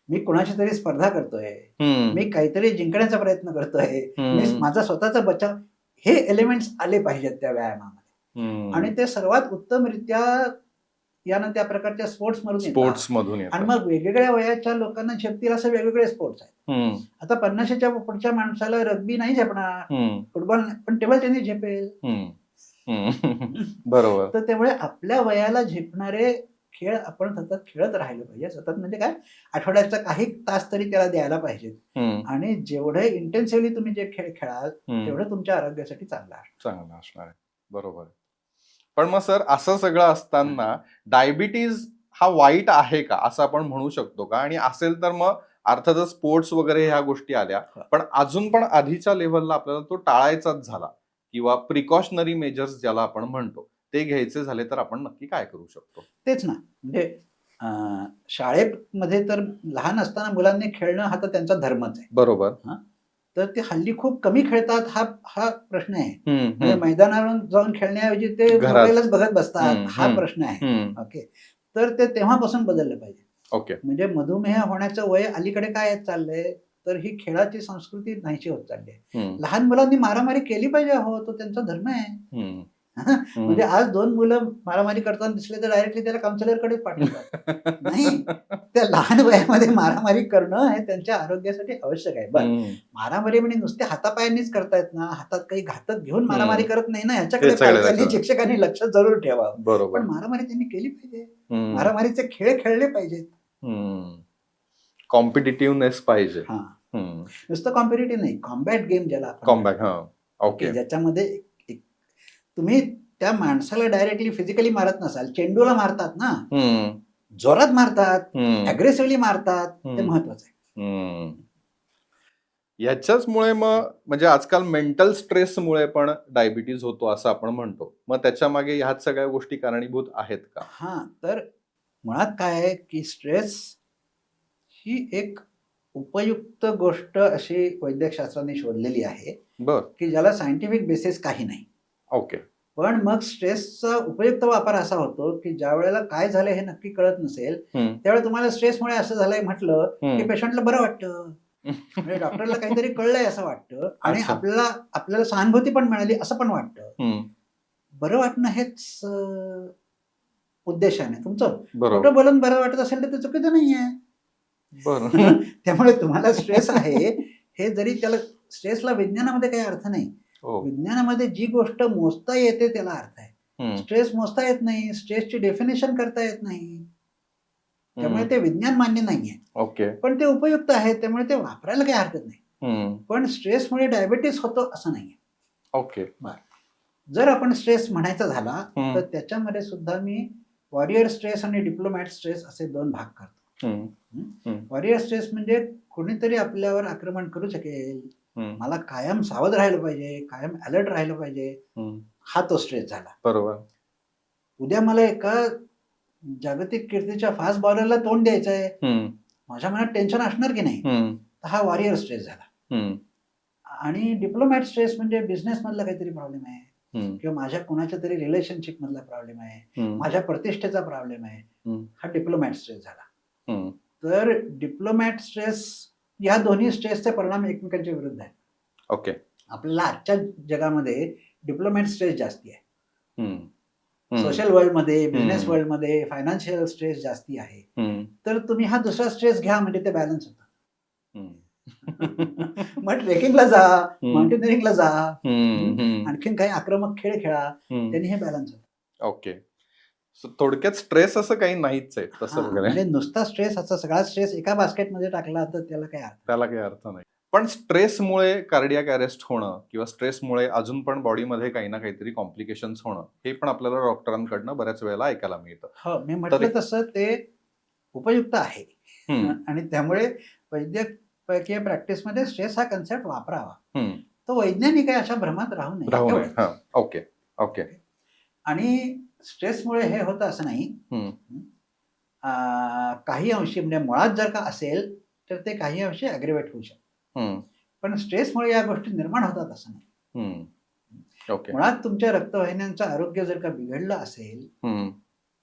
मी कोणाची तरी स्पर्धा करतोय, मी काहीतरी जिंकण्याचा प्रयत्न करतोय, मी माझा स्वतःचा बचाव, हे एलिमेंट्स आले पाहिजेत त्या व्यायामामध्ये. आणि ते सर्वात उत्तमरित्या यानं त्या प्रकारच्या स्पोर्ट्स मधून आणि मग वेगवेगळ्या वयाच्या लोकांना झेपतील असे वेगवेगळे स्पोर्ट्स आहेत. आता 50च्या पुढच्या माणसाला रग्बी नाही झेपणार, फुटबॉल पण टेबल टेनिस झेपेल. बरोबर. तर त्यामुळे आपल्या वयाला झेपणारे खेळ आपण सतत खेळत राहिलं पाहिजे. सतत म्हणजे काय, आठवड्याचा काही तास तरी त्याला द्यायला पाहिजे. आणि जेवढे इंटेन्सिव्हली तुम्ही जे खेळ खेळाल तेवढं तुमच्या आरोग्यासाठी चांगलं असणार आहे. बरोबर. पण मग सर असं सगळं असताना डायबिटीज हा वाईट आहे का असं आपण म्हणू शकतो का? आणि असेल तर मग अर्थातच स्पोर्ट्स वगैरे ह्या गोष्टी आल्या, पण अजून पण आधीच्या लेव्हलला आपल्याला तो टाळायचाच झाला किंवा प्रिकॉशनरी मेजर्स ज्याला आपण म्हणतो ते घ्यायचे झाले तर आपण नक्की काय करू शकतो? तेच ना, म्हणजे शाळेमध्ये तर लहान असताना मुलांनी खेळणं हा तर त्यांचा धर्मच आहे. बरोबर. तर ते हल्ली खूप कमी खेळतात हा प्रश्न आहे. म्हणजे मैदानावर जाऊन खेळण्याऐवजी ते मोबाईलच बघत बसतात हा प्रश्न आहे. ओके. तर ते तेव्हापासून बदललं पाहिजे. ओके. म्हणजे मधुमेह होण्याचं वय अलीकडे काय चाललंय तर ही खेळाची संस्कृती नाहीशी होत चालली आहे. लहान मुलांनी मारामारी केली पाहिजे, हो तो त्यांचा धर्म आहे, म्हणजे आज 2 मुलं मारामारी करताना दिसले तर डायरेक्टली त्याला काउन्सिलरकडे पाठवतात. नाही, त्या लहान वयामध्ये मारामारी करणं हे त्यांच्या आरोग्यासाठी आवश्यक आहे. बरं, मारामारी म्हणजे नुसते हातापायांनीच करतायत ना, हातात काही घातक घेऊन मारामारी करत नाही ना, ह्याच्याकडे पालकांनी शिक्षकांनी लक्ष जरूर ठेवावं. बरोबर. पण मारामारी त्यांनी केली पाहिजे, मारामारीचे खेळ खेळले पाहिजेत. कॉम्पिटिटिव्हनेस पाहिजे. नुसतं कॉम्पिटिटिव्ह नाही, कॉम्बॅट गेम ज्याला कॉम्बॅट. ओके. ज्याच्यामध्ये तुम्ही त्या माणसाला डायरेक्टली फिजिकली मारत नसाल, चेंडूला मारतात ना, जोरात मारतात, अग्रेसिव्हली मारतात, ते महत्वाचं आहे. याच्याचमुळे मग म्हणजे आजकाल मेंटल स्ट्रेसमुळे पण डायबिटीज होतो असं आपण म्हणतो. मग त्याच्या मागे ह्याच सगळ्या गोष्टी कारणीभूत आहेत का? हा, तर मुळात काय आहे की स्ट्रेस ही एक उपयुक्त गोष्ट अशी वैद्यकशास्त्राने शोधलेली आहे, की ज्याला सायंटिफिक बेसिस काही नाही. ओके. पण मग स्ट्रेसचा उपयुक्त वापर असा होतो की ज्या वेळेला काय झालं हे नक्की कळत नसेल त्यावेळेला तुम्हाला स्ट्रेसमुळे असं झालंय म्हटलं की पेशंटला बरं वाटतं, म्हणजे डॉक्टरला काहीतरी कळलंय असं वाटतं आणि आपल्याला सहानुभूती पण मिळाली असं पण वाटतं. बरं वाटणं हेच उद्देश आहे तुमचं. खोटं बोलून बरं वाटत असेल तर ते चुकीचं नाहीये. त्यामुळे तुम्हाला स्ट्रेस आहे हे जरी त्याला स्ट्रेसला विज्ञानामध्ये काही अर्थ नाही. विज्ञानामध्ये जी गोष्ट मोजता येते त्याला अर्थ आहे. स्ट्रेस मोजता येत नाही, स्ट्रेसची डेफिनेशन करता येत नाही, त्यामुळे ते विज्ञान मान्य नाहीये. ओके. पण ते उपयुक्त आहे त्यामुळे ते वापरायला काही हरकत नाही. पण स्ट्रेसमुळे डायबिटीस होतो असं नाहीये. ओके. जर आपण स्ट्रेस म्हणायचा झाला तर त्याच्यामध्ये सुद्धा मी वॉरियर स्ट्रेस आणि डिप्लोमॅट स्ट्रेस असे 2 भाग करतो. वॉरियर स्ट्रेस म्हणजे कोणीतरी आपल्यावर आक्रमण करू शकेल, मला कायम सावध राहिलं पाहिजे, कायम अलर्ट राहिलं पाहिजे, हा तो स्ट्रेस झाला. बरोबर. उद्या मला एका जागतिक कीर्तीच्या फास्ट बॉलरला तोंड द्यायचं आहे, माझ्या मनात टेन्शन असणार की नाही, तर हा वॉरियर स्ट्रेस झाला. आणि डिप्लोमॅट स्ट्रेस म्हणजे बिझनेस मधला काहीतरी प्रॉब्लेम आहे किंवा माझ्या कोणाच्या तरी रिलेशनशिप मधला प्रॉब्लेम आहे, माझ्या प्रतिष्ठेचा प्रॉब्लेम आहे, हा डिप्लोमॅट स्ट्रेस झाला. तर डिप्लोमॅट स्ट्रेस या दोन्ही स्ट्रेसचे परिणाम एकमेकांच्या विरुद्ध आहेत. ओके. आपल्याला आजच्या जगामध्ये डिप्लोमॅट स्ट्रेस जास्ती आहे. सोशल वर्ल्ड मध्ये, बिझनेस वर्ल्ड मध्ये फायनान्शियल स्ट्रेस जास्ती आहे. तर तुम्ही हा दुसरा स्ट्रेस घ्या म्हणजे ते बॅलन्स होतं. मग ट्रेकिंगला जा, माउंटेनिअरिंगला जा, आणखीन काही आक्रमक खेळ खेळा, त्यांनी हे बॅलन्स होतं. ओके. थोडक्यात स्ट्रेस असं काही नाहीच आहे तसं वगैरे. म्हणजे नुसता स्ट्रेस असा सगळा स्ट्रेस एका बास्केटमध्ये टाकला तर त्याला काही अर्थ नाही. पण स्ट्रेसमुळे कार्डियाक अरेस्ट होणं किंवा स्ट्रेसमुळे अजून पण बॉडीमध्ये काही ना काहीतरी कॉम्प्लिकेशन्स होणं हे पण आपल्याला डॉक्टरांकडनं बऱ्याच वेळेला ऐकायला मिळतं. हो, मी म्हटलं तसं ते उपयुक्त आहे आणि त्यामुळे वैद्यकीय प्रॅक्टिसमध्ये स्ट्रेस हा कन्सेप्ट वापरावा. तो वैज्ञानिक आहे अशा भ्रमात राहू नये. ओके. ओके. आणि स्ट्रेसमुळे हे होतं असं नाही. काही अंशी म्हणजे मुळात जर का असेल तर ते काही अंशी अग्रिवेट होऊ शकतं. पण स्ट्रेसमुळे या गोष्टी निर्माण होतात असं नाही. मुळात तुमच्या रक्तवाहिन्यांचं आरोग्य जर का बिघडलं असेल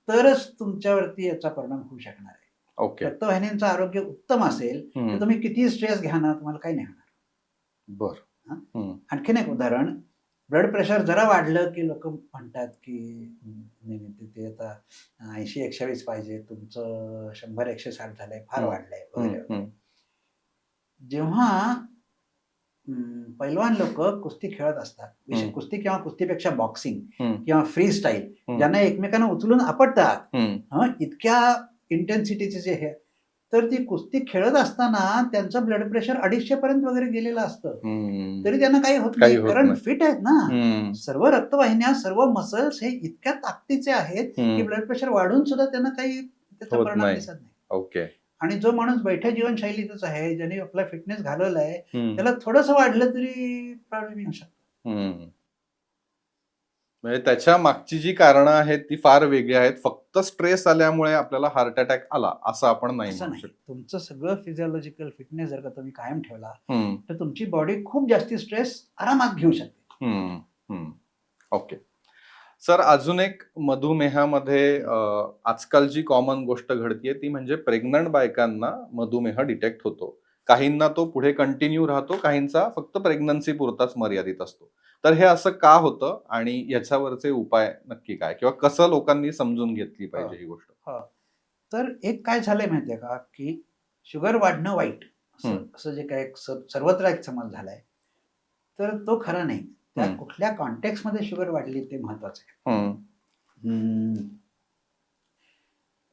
तरच तुमच्यावरती याचा परिणाम होऊ शकणार आहे. रक्तवाहिन्यांचं आरोग्य उत्तम असेल तर तुम्ही किती स्ट्रेस घ्या ना, तुम्हाला काही नाही होणार. आणखीन एक उदाहरण, ब्लड प्रेशर जरा वाढलं की लोक म्हणतात की ते आता 80-120 पाहिजे, तुमचं 100-160 झालंय, फार वाढलंय वगैरे. जेव्हा पैलवान लोक कुस्ती खेळत असतात, कुस्ती किंवा कुस्तीपेक्षा बॉक्सिंग किंवा फ्री स्टाईल, ज्यांना एकमेकांना उचलून आपटतात इतक्या इंटेन्सिटीचे जे हे, तर ती कुस्ती खेळत असताना त्यांचं ब्लड प्रेशर 250 पर्यंत वगैरे गेलेलं असतं, तरी त्यांना काही होत नाही, कारण फिट आहेत ना. सर्व रक्तवाहिन्या, सर्व मसल्स हे इतक्या ताकदीचे आहेत की ब्लड प्रेशर वाढून सुद्धा त्यांना काही त्याचा परिणाम दिसत नाही. ओके. आणि जो माणूस बैठ्या जीवनशैलीतच आहे, ज्याने आपला फिटनेस घालवलाय, त्याला थोडंसं वाढलं तरी प्रॉब्लेम येऊ शकतो. म्हणजे त्याच्या मागची जी कारणं आहेत ती फार वेगळी आहेत. फक्त स्ट्रेस आल्यामुळे आपल्याला हार्ट अटॅक आला असं आपण नाही म्हणू शकतो. तुमचं सगळं फिजिओलॉजिकल फिटनेस जर का तुम्ही कायम ठेवला तर तुमची बॉडी खूप जास्ती स्ट्रेस आरामात घेऊ शकते. ओके. सर, अजून एक मधुमेहामध्ये आजकाल जी कॉमन गोष्ट घडतीये ती म्हणजे प्रेग्नंट बायकांना मधुमेह डिटेक्ट होतो. काहींना तो पुढे कंटिन्यू राहतो, काहींचा फक्त प्रेग्नन्सी पुरताच मर्यादित असतो. तर हे असं का होतं आणि याच्यावरचे उपाय नक्की काय, किंवा कसं लोकांनी समजून घेतली पाहिजे ही गोष्ट? तर एक काय झालंय माहितीये का, की शुगर वाढणं वाईट असं असं जे काय सर्वत्र एक समज झालाय, तर तो खरा नाही. त्या कुठल्या कॉन्टेक्स्ट मध्ये शुगर वाढली ते महत्वाचं आहे.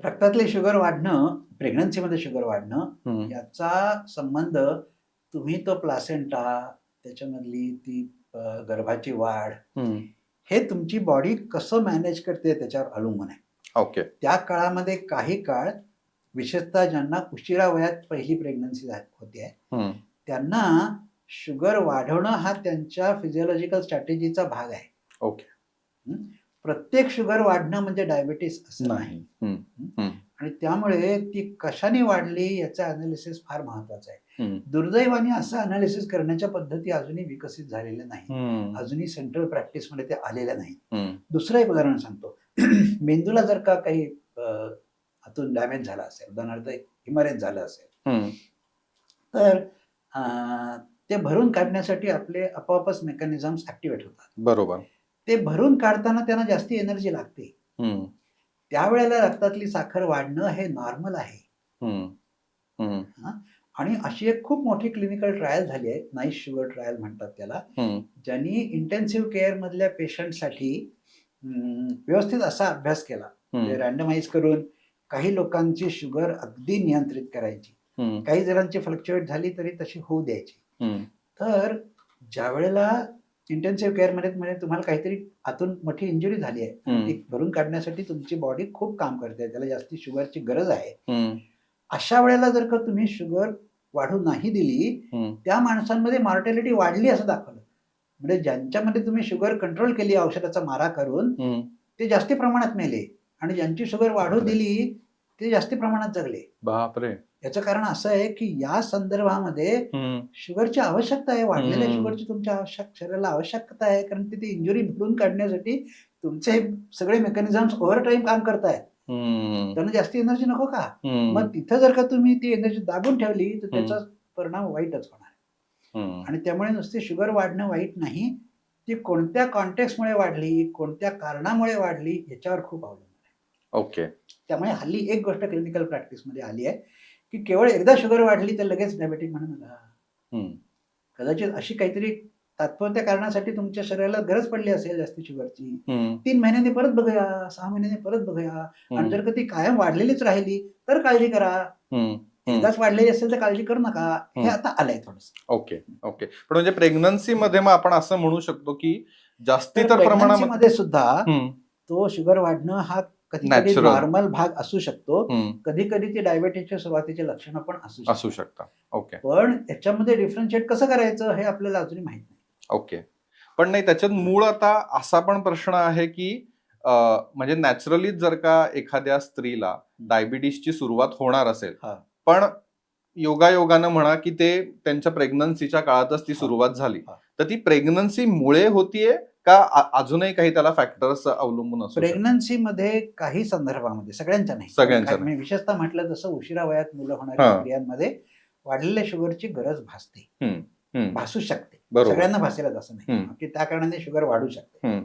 रक्तातले शुगर वाढणं, प्रेग्नन्सीमध्ये शुगर वाढणं, याचा संबंध तुम्ही तो प्लासेंटा, त्याच्यामधली ती गर्भाची वाढ, हे तुमची बॉडी कसं मॅनेज करते त्याच्यावर अवलंबून आहे. ओके. त्या काळामध्ये काही काळ, विशेषतः ज्यांना उशिरा वयात पहिली प्रेग्नन्सी होते, त्यांना शुगर वाढवणं हा त्यांच्या फिजिओलॉजिकल स्ट्रॅटेजीचा भाग आहे. ओके. प्रत्येक शुगर वाढणं म्हणजे डायबिटीस असं नाही. आणि त्यामुळे ती कशाने वाढली याचं अनालिसिस फार महत्वाचं आहे. दुर्दैवाने असं अनालिसिस करण्याच्या पद्धती अजूनही विकसित झालेल्या नाही, अजूनही सेंट्रल प्रॅक्टिस मध्ये ते आलेल्या नाही. दुसरं एक उदाहरण सांगतो. मेंदूला जर का काही आतून डॅमेज झाला असेल, उदाहरणार्थ हिमरेज झालं असेल, तर ते भरून काढण्यासाठी आपले आपोआपच मेकॅनिझम्स ऍक्टिव्हेट होतात. बरोबर. ते भरून काढताना त्यांना जास्ती एनर्जी लागते. त्यावेळेला रक्तातली साखर वाढणं हे नॉर्मल आहे. आणि अशी एक खूप मोठी क्लिनिकल ट्रायल झाली आहे, नाईस शुगर ट्रायल म्हणतात त्याला, ज्यांनी इंटेन्सिव्ह केअर मधल्या पेशंटसाठी व्यवस्थित असा अभ्यास केला, म्हणजे रँडमाइज करून काही लोकांची शुगर अगदी नियंत्रित करायची, काही जणांची फ्लक्च्युएट झाली तरी तशी होऊ द्यायची. तर ज्या वेळेला इंटेन्सिव्ह केअर मध्ये म्हणजे तुम्हाला काहीतरी आतून मोठी इंजुरी झाली आहे, ती भरून काढण्यासाठी तुमची बॉडी खूप काम करते, त्याला जास्ती शुगरची गरज आहे, अशा वेळेला जर का तुम्ही शुगर वाढू नाही दिली, त्या माणसांमध्ये मॉर्टॅलिटी वाढली असं दाखवलं. म्हणजे ज्यांच्यामध्ये तुम्ही शुगर कंट्रोल केली औषधाचा मारा करून, ते जास्ती प्रमाणात मेले, आणि ज्यांची शुगर वाढू दिली ते जास्ती प्रमाणात जगले. बापरे. याचं कारण असं आहे की या संदर्भामध्ये शुगरची आवश्यकता आहे, वाढलेल्या शुगरची तुमच्या शरीराला आवश्यकता आहे, कारण ती इंजुरी भरून काढण्यासाठी तुमचे सगळे मेकॅनिझम्स ओव्हर टाइम काम करतायत. त्यांना जास्ती एनर्जी नको का? मग तिथं जर का तुम्ही ती एनर्जी दाबून ठेवली तर त्याचा परिणाम वाईटच होणार. आणि त्यामुळे नुसती शुगर वाढणं वाईट नाही, ती कोणत्या कॉन्टेक्स्टमुळे वाढली, कोणत्या कारणामुळे वाढली याच्यावर खूप अवलंबून आहे. ओके. त्यामुळे हल्ली एक गोष्ट क्लिनिकल प्रॅक्टिस मध्ये आली आहे की केवळ एकदा शुगर वाढली तर लगेच डायबेटिक म्हणू नका. कदाचित अशी काहीतरी तात्पुरत्या कारणासाठी तुमच्या शरीराला गरज पडली असेल जास्ती शुगरची, 3 महिन्यांनी परत बघूया, 6 महिन्यांनी परत बघूया. आणि जर का ती कायम वाढलेलीच राहिली तर काळजी करा. एकदाच वाढलेली असेल तर काळजी करू नका. हे आता आलंय थोडस. ओके. ओके. पण म्हणजे प्रेग्नन्सी मध्ये मग आपण असं म्हणू शकतो की जास्ती तर प्रमाणामध्ये सुद्धा तो शुगर वाढणं हा कधी नॉर्मल भाग असू शकतो, कधी कधी ती डायबिटीसच्या सुरुवातीचे लक्षणं पण असू शकतात. ओके. पण त्याच्यामध्ये डिफरन्शिएट कसं करायचं हे आपल्याला अजूनही माहित नाही. ओके. पण नाही, त्याच्यात मूळ आता असा पण प्रश्न आहे की म्हणजे नॅचरलीच जर का एखाद्या स्त्रीला डायबिटीसची सुरुवात होणार असेल, पण योगायोगानं म्हणा की ते त्यांच्या प्रेग्नन्सीच्या काळातच ती सुरुवात झाली, तर ती प्रेग्नन्सी मुळे होतीये का अजूनही काही त्याला फॅक्टर्स अवलंबून असतात? प्रेग्नन्सी मध्ये काही संदर्भामध्ये, सगळ्यांच्या नाही, विशेषतः म्हटलं तसं उशिरा वयात मुलं होणाऱ्या स्त्रियांमध्ये वाढलेल्या शुगरची गरज भासते, भासू शकते. सगळ्यांना भासेलच असं नाही की त्या कारणाने शुगर वाढू शकते.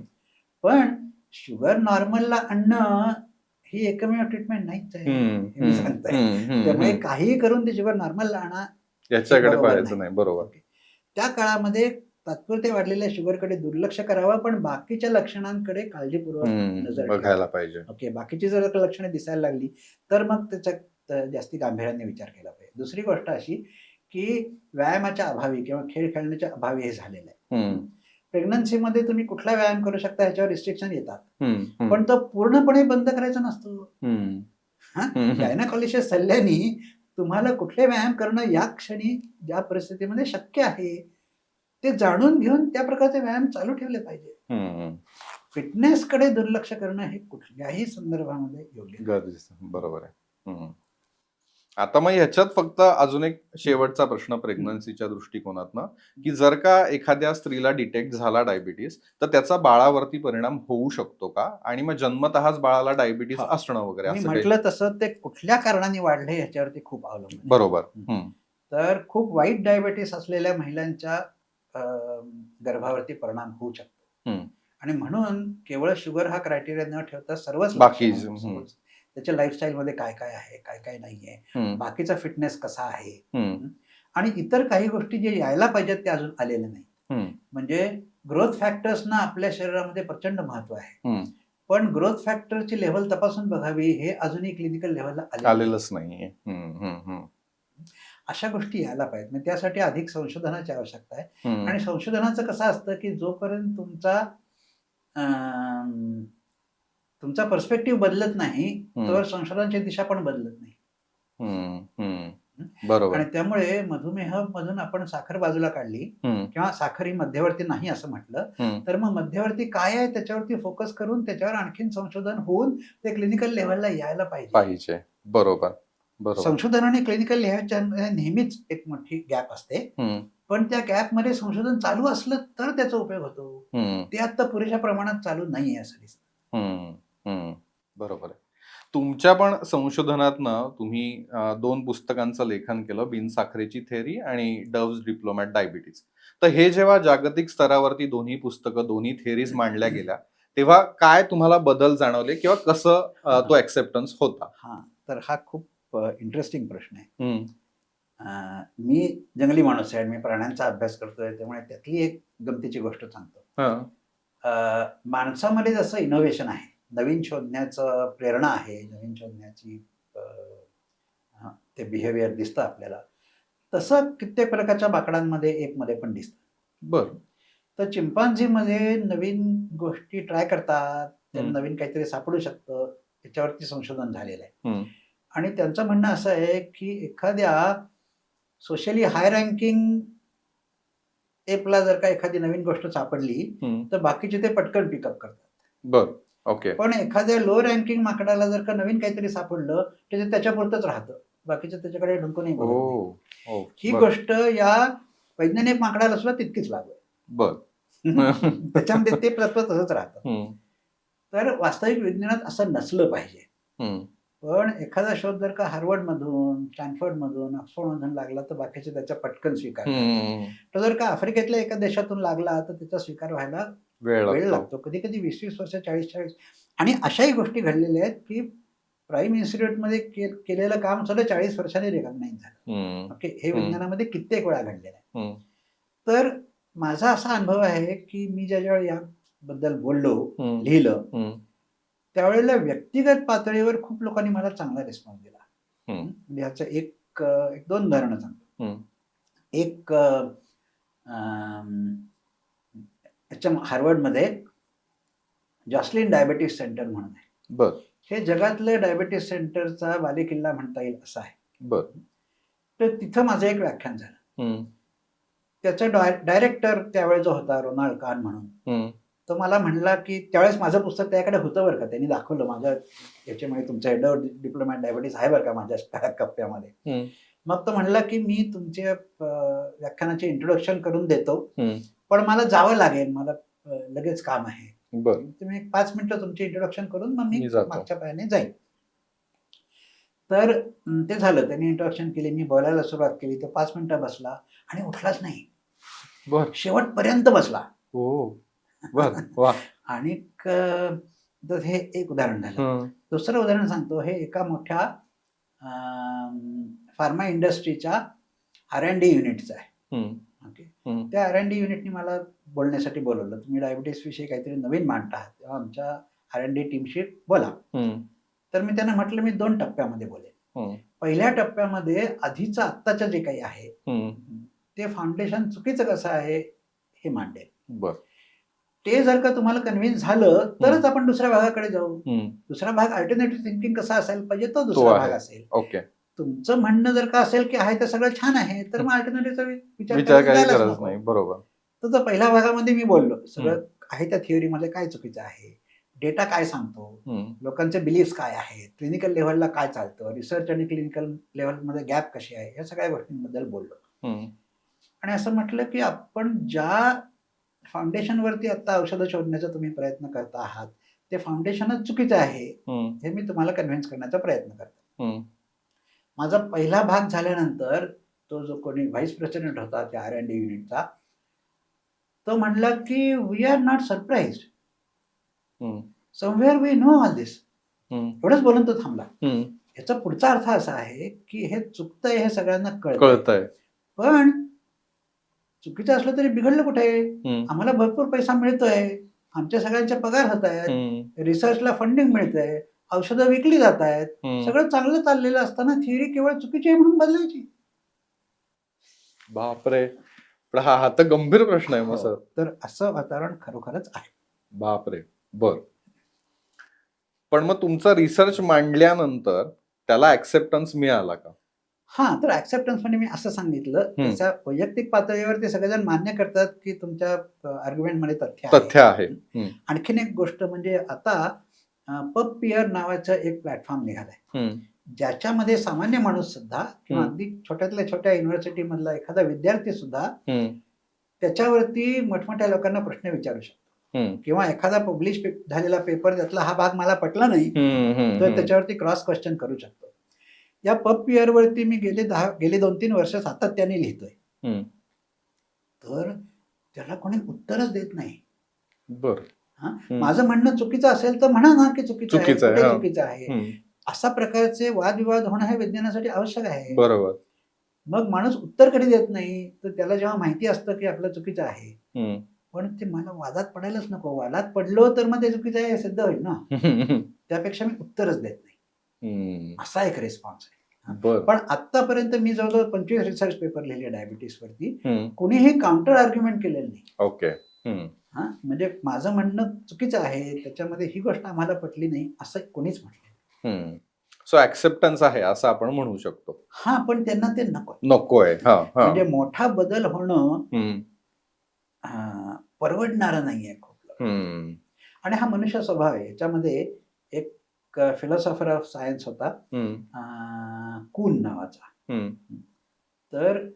पण शुगर नॉर्मलला आणणं ही एकमेव ट्रीटमेंट नाहीच आहे, हे मी सांगतोय. त्यामुळे काही करून ते शुगर नॉर्मलला आणा याच्याकडे पाहायचं नाही. बरोबर. त्या काळामध्ये तात्पुरते वाढलेल्या शुगरकडे दुर्लक्ष करावं, पण बाकीच्या लक्षणांकडे काळजीपूर्वक नजर बघायला पाहिजे. ओके. बाकीची जर लक्षणे दिसायला लागली तर मग त्याचा जास्ती गांभीर्याने विचार केला पाहिजे. दुसरी गोष्ट अशी की व्यायामाच्या अभावी किंवा खेळ खेळण्याच्या अभावी हे झालेलं आहे. प्रेग्नन्सीमध्ये तुम्ही कुठला व्यायाम करू शकता ह्याच्यावर रिस्ट्रिक्शन येतात, पण तो पूर्णपणे बंद करायचा नसतो. गायनेकोलॉजिस्टच्या सल्ल्याने तुम्हाला कुठले व्यायाम करणं या क्षणी ज्या परिस्थितीमध्ये शक्य आहे ते जाणून घेऊन त्या प्रकारचे व्यायाम चालू ठेवले पाहिजे. फिटनेस कडे दुर्लक्ष करणं हे कुठल्याही संदर्भामध्ये योग्य गरजेचं. बरोबर आहे. आता मग ह्याच्यात फक्त अजून एक शेवटचा प्रश्न प्रेग्नन्सीच्या दृष्टिकोनातनं, की जर का एखाद्या स्त्रीला डिटेक्ट झाला डायबिटीस तर त्याचा बाळावरती परिणाम होऊ शकतो का? आणि मग जन्मतःच बाळाला डायबिटीस असणं वगैरे असं म्हटलं तसं ते कुठल्या कारणाने वाढले ह्याच्यावरती खूप अवलंबून. बरोबर. तर खूप वाईट डायबिटीस असलेल्या महिलांच्या गर्भावरती परिणाम होऊ शकतो. हम्म. आणि म्हणून केवळ शुगर हा क्रायटेरिया न ठेवता सर्वच बाकी लक्षणं, त्याच्या लाईफस्टाईल मध्ये काय काय आहे, काय काय नाहीये, बाकीचा फिटनेस कसा आहे, आणि इतर काही गोष्टी जे यायला पाहिजेत ते अजून आलेल्या नाही. म्हणजे ग्रोथ फॅक्टर्सना आपल्या शरीरामध्ये प्रचंड महत्व आहे, पण ग्रोथ फॅक्टरची लेव्हल तपासून बघावी हे अजूनही क्लिनिकल लेव्हलला आलेलंच नाहीये. अशा गोष्टी यायला पाहिजेत. म्हणजे त्यासाठी अधिक संशोधनाची आवश्यकता आहे. आणि संशोधनाचं कसं असतं की जोपर्यंत तुमचा पर्स्पेक्टिव्ह बदलत नाही तर संशोधनाची दिशा पण बदलत नाही. बरोबर. आणि त्यामुळे मधुमेह मधून आपण साखर बाजूला काढली किंवा साखर ही मध्यवर्ती नाही असं म्हटलं तर मग मध्यवर्ती काय आहे त्याच्यावरती फोकस करून त्याच्यावर आणखीन संशोधन होऊन ते क्लिनिकल लेव्हलला यायला पाहिजे. बरोबर. संशोधन आणि क्लिनिकल लेव्हलच्या नेहमीच एक मोठी गॅप असते, पण त्या गॅप मध्ये संशोधन चालू असलं तर त्याचा उपयोग होतो. ते आता पुरेशा प्रमाणात चालू नाहीये असं दिसतं. बरोबर आहे. तुमच्या पण संशोधनातनं तुम्ही 2 पुस्तकांचं लेखन केलं, बिनसाखरेची थेअरी आणि डव्हज डिप्लोमॅट डायबिटीज. तर हे जेव्हा जागतिक स्तरावरती दोन्ही पुस्तकं, दोन्ही थेअरीज मांडल्या गेल्या तेव्हा काय तुम्हाला बदल जाणवले किंवा कसं तो ऍक्सेप्टन्स होता? तर हा खूप इंटरेस्टिंग प्रश्न आहे. मी जंगली माणूस आहे आणि मी प्राण्यांचा अभ्यास करतोय, त्यामुळे त्यातली एक गमतीची गोष्ट सांगतो. माणसामध्ये जसं इनोव्हेशन आहे, नवीन शोधण्याचं प्रेरणा आहे, नवीन शोधण्याची ते बिहेवियर दिसतं आपल्याला, तसं कित्येक प्रकारच्या माकडांमध्ये एपमध्ये पण दिसतं. बरं. तर चिंपांझीमध्ये नवीन गोष्टी ट्राय करतात, नवीन काहीतरी सापडू शकतं, त्याच्यावरती संशोधन झालेलं आहे. आणि त्यांचं म्हणणं असं आहे की एखाद्या सोशली हाय रँकिंग एपला जर का एखादी नवीन गोष्ट सापडली तर बाकीचे ते पटकन पिकअप करतात. बरं. ओके. पण एखाद्या लो रँकिंग माकडाला जर का नवीन काहीतरी सापडलं तर ते त्याच्यापुरतंच राहतं, बाकीचे त्याच्याकडे ढुंकूनही बघत नाही. ही गोष्ट या वैज्ञानिक माकडाला सुद्धा तितकीच लागू आहे. बरं. त्याच्यामध्ये ते तत्व तसंच राहतं. तर वास्तविक विज्ञानात असं नसलं पाहिजे. पण एखादा शोध जर का हार्वर्ड मधून, स्टॅनफोर्ड मधून, ऑक्सफोर्ड मधून लागला तर बाकीचे त्याचा पटकन स्वीकार करतात. तो जर का आफ्रिकेतल्या एका देशातून लागला तर त्याचा स्वीकार व्हायला वेळ लागतो, कधी कधी 20-20 वर्ष, 40-40. आणि अशाही गोष्टी घडलेल्या आहेत की प्राईम इन्स्टिट्यूट मध्ये केलेलं काम सुद्धा 40 वर्षांनी रिकॉग्नाइज झालं. ओके, हे विज्ञानामध्ये कित्येक वेळा घडलेलं आहे. तर माझा असा अनुभव आहे की मी ज्यावेळी याबद्दल बोललो, लिहिलं, त्यावेळेला व्यक्तिगत पातळीवर खूप लोकांनी मला चांगला रिस्पॉन्स दिला. याचं एक 2 उदाहरणं सांगतो. एक हार्वर्डमध्ये जॉसलिन डायबिटीस सेंटर म्हणून आहे. हे जगातलं डायबिटीस सेंटरचा बालेकिल्ला म्हणता येईल असं आहे. तर तिथं माझं एक व्याख्यान झालं. त्याचा डायरेक्टर त्यावेळेस जो होता, रोनाल्ड कान म्हणून, तो मला म्हणला की त्यावेळेस माझं पुस्तक त्याकडे होतं बरं का, त्यांनी दाखवलं माझ्या याच्यामध्ये तुमच्या डिप्लोमॅट डायबिटीस आहे बरं का माझ्या कप्प्यामध्ये. मग तो म्हणला की मी तुमच्या व्याख्यानाचे इंट्रोडक्शन करून देतो, पण मला जावं लागेल, मला लगेच काम आहे. तुम्ही 5 मिनिटं तुमचे इंट्रोडक्शन करून मग मी मागच्या पायाने जाईल. तर ते झालं, त्यांनी इंट्रोडक्शन केली, मी बोलायला सुरुवात केली, तर 5 मिनिटं बसला आणि उठलाच नाही. शेवटपर्यंत बसला. आणि हे एक उदाहरण झालं. दुसरं उदाहरण सांगतो, हे एका मोठ्या फार्मा इंडस्ट्रीच्या R&D युनिटचं आहे. ओके, त्या R&D युनिटने मला बोलण्यासाठी बोलवलं, तुम्ही डायबिटीस विषयी काहीतरी नवीन मांडत आहात, तेव्हा आमच्या R&D टीमशी बोला. तर मी त्यांना म्हटलं मी 2 टप्प्यामध्ये बोलेन. पहिल्या टप्प्यामध्ये आधीचं आत्ताचं जे काही आहे ते फाउंडेशन चुकीचं कसं आहे हे मांडेल. ते जर का तुम्हाला कन्व्हिन्स झालं तरच आपण दुसऱ्या भागाकडे जाऊ. दुसरा भाग अल्टरनेटिव्ह थिंकिंग कसा असायला पाहिजे तो दुसरा भाग असेल. तुमचं म्हणणं जर का असेल की आहे तर सगळं छान आहे, तर मग अल्टरनेटिव्हचा विचार करायलाच नाही. बरोबर. तर पहिल्या भागामध्ये मी बोललो सगळं आहे त्या थिअरीमध्ये काय चुकीचं आहे, डेटा काय सांगतो, लोकांचे बिलीफ्स काय आहेत, क्लिनिकल लेव्हलला काय चालतं, रिसर्च आणि क्लिनिकल लेव्हलमध्ये गॅप कशी आहे, या सगळ्या गोष्टींबद्दल बोललो. आणि असं म्हटलं की आपण ज्या फाउंडेशनवरती आता औषधं शोधण्याचा तुम्ही प्रयत्न करता आहात ते फाउंडेशनच चुकीचं आहे, हे मी तुम्हाला कन्व्हिन्स करण्याचा प्रयत्न करतो. माझा पहिला भाग झाल्यानंतर तो जो कोणी व्हाईस प्रेसिडेंट होता त्या R&D युनिटचा, तो म्हणला की वी आर नॉट सरप्राईज, हम्म, समवेअर वी नो ऑल दिस. हम्म, एवढंच बोलून तो थांबला. हम्म. याचा पुढचा अर्थ असा आहे की हे चुकतंय हे सगळ्यांना कळतंय, कळतंय. पण चुकीचं असलं तरी बिघडलं कुठे? हम्म, आम्हाला भरपूर पैसा मिळतोय, आमच्या सगळ्यांचे पगार होत आहेत, हम्म, रिसर्चला फंडिंग मिळतंय, औषधं विकली जात आहेत, हम्म. सगळं चांगलं चाललेलं असताना थिअरी केवळ चुकीची आहे म्हणून बदलायची. बापरे, पण हा तर गंभीर प्रश्न आहे मग सर. तर असं वातावरण खरोखरच आहे. बापरे. बर, पण मग तुमचा रिसर्च मांडल्यानंतर त्याला ऍक्सेप्टन्स मिळाला का? हा, तर ऍक्सेप्टन्स म्हणजे मी असं सांगितलं, त्याच्या वैयक्तिक पातळीवर ते सगळेजण मान्य करतात की तुमच्या आर्ग्युमेंटमध्ये तथ्य आहे. आणखीन एक गोष्ट म्हणजे आता पब पियर नावाचं एक प्लॅटफॉर्म निघालाय, ज्याच्यामध्ये सामान्य माणूस सुद्धा किंवा अगदी छोट्यातल्या छोट्या युनिव्हर्सिटी मधला एखादा विद्यार्थी सुद्धा त्याच्यावरती मोठमोठ्या लोकांना प्रश्न विचारू शकतो, किंवा एखादा पब्लिश झालेला पेपर त्यातला हा भाग मला पटला नाही तर त्याच्यावरती क्रॉस क्वेश्चन करू शकतो. या पब पियर वरती मी गेले 2-3 वर्ष सातत्याने लिहितोय, तर त्याला कोणी उत्तरच देत नाही. बर, माझं म्हणणं चुकीचं असेल तर म्हणा ना की चुकीचं आहे, चुकीचं आहे. अशा प्रकारचे वादविवाद होणं हे विज्ञानासाठी आवश्यक आहे. बरोबर. मग माणूस उत्तर कधी देत नाही, तर त्याला जेव्हा माहिती असतं की आपलं चुकीचं आहे, पण ते मला वादात पडायलाच नको. वादात पडलो तर मग ते चुकीचं आहे हे सिद्ध होईल ना, त्यापेक्षा मी उत्तरच देत नाही, असा एक रिस्पॉन्स आहे. पण आतापर्यंत मी जवळजवळ 25 रिसर्च पेपर लिहिले डायबिटीस वरती, कुणीही काउंटर आर्ग्युमेंट केलेलं नाही. ओके. म्हणजे माझं म्हणणं चुकीचं आहे, त्याच्यामध्ये ही गोष्ट आम्हाला पटली नाही असं कोणीच म्हटलं. सो ऍक्सेप्टन्स आहे असं आपण म्हणू शकतो. हा, पण त्यांना ते नकोय. म्हणजे मोठा बदल होणं परवडणारं नाहीये खूप. आणि हा मनुष्य स्वभाव आहे. याच्यामध्ये एक फिलॉसॉफर ऑफ सायन्स होता, कून नावाचा. तर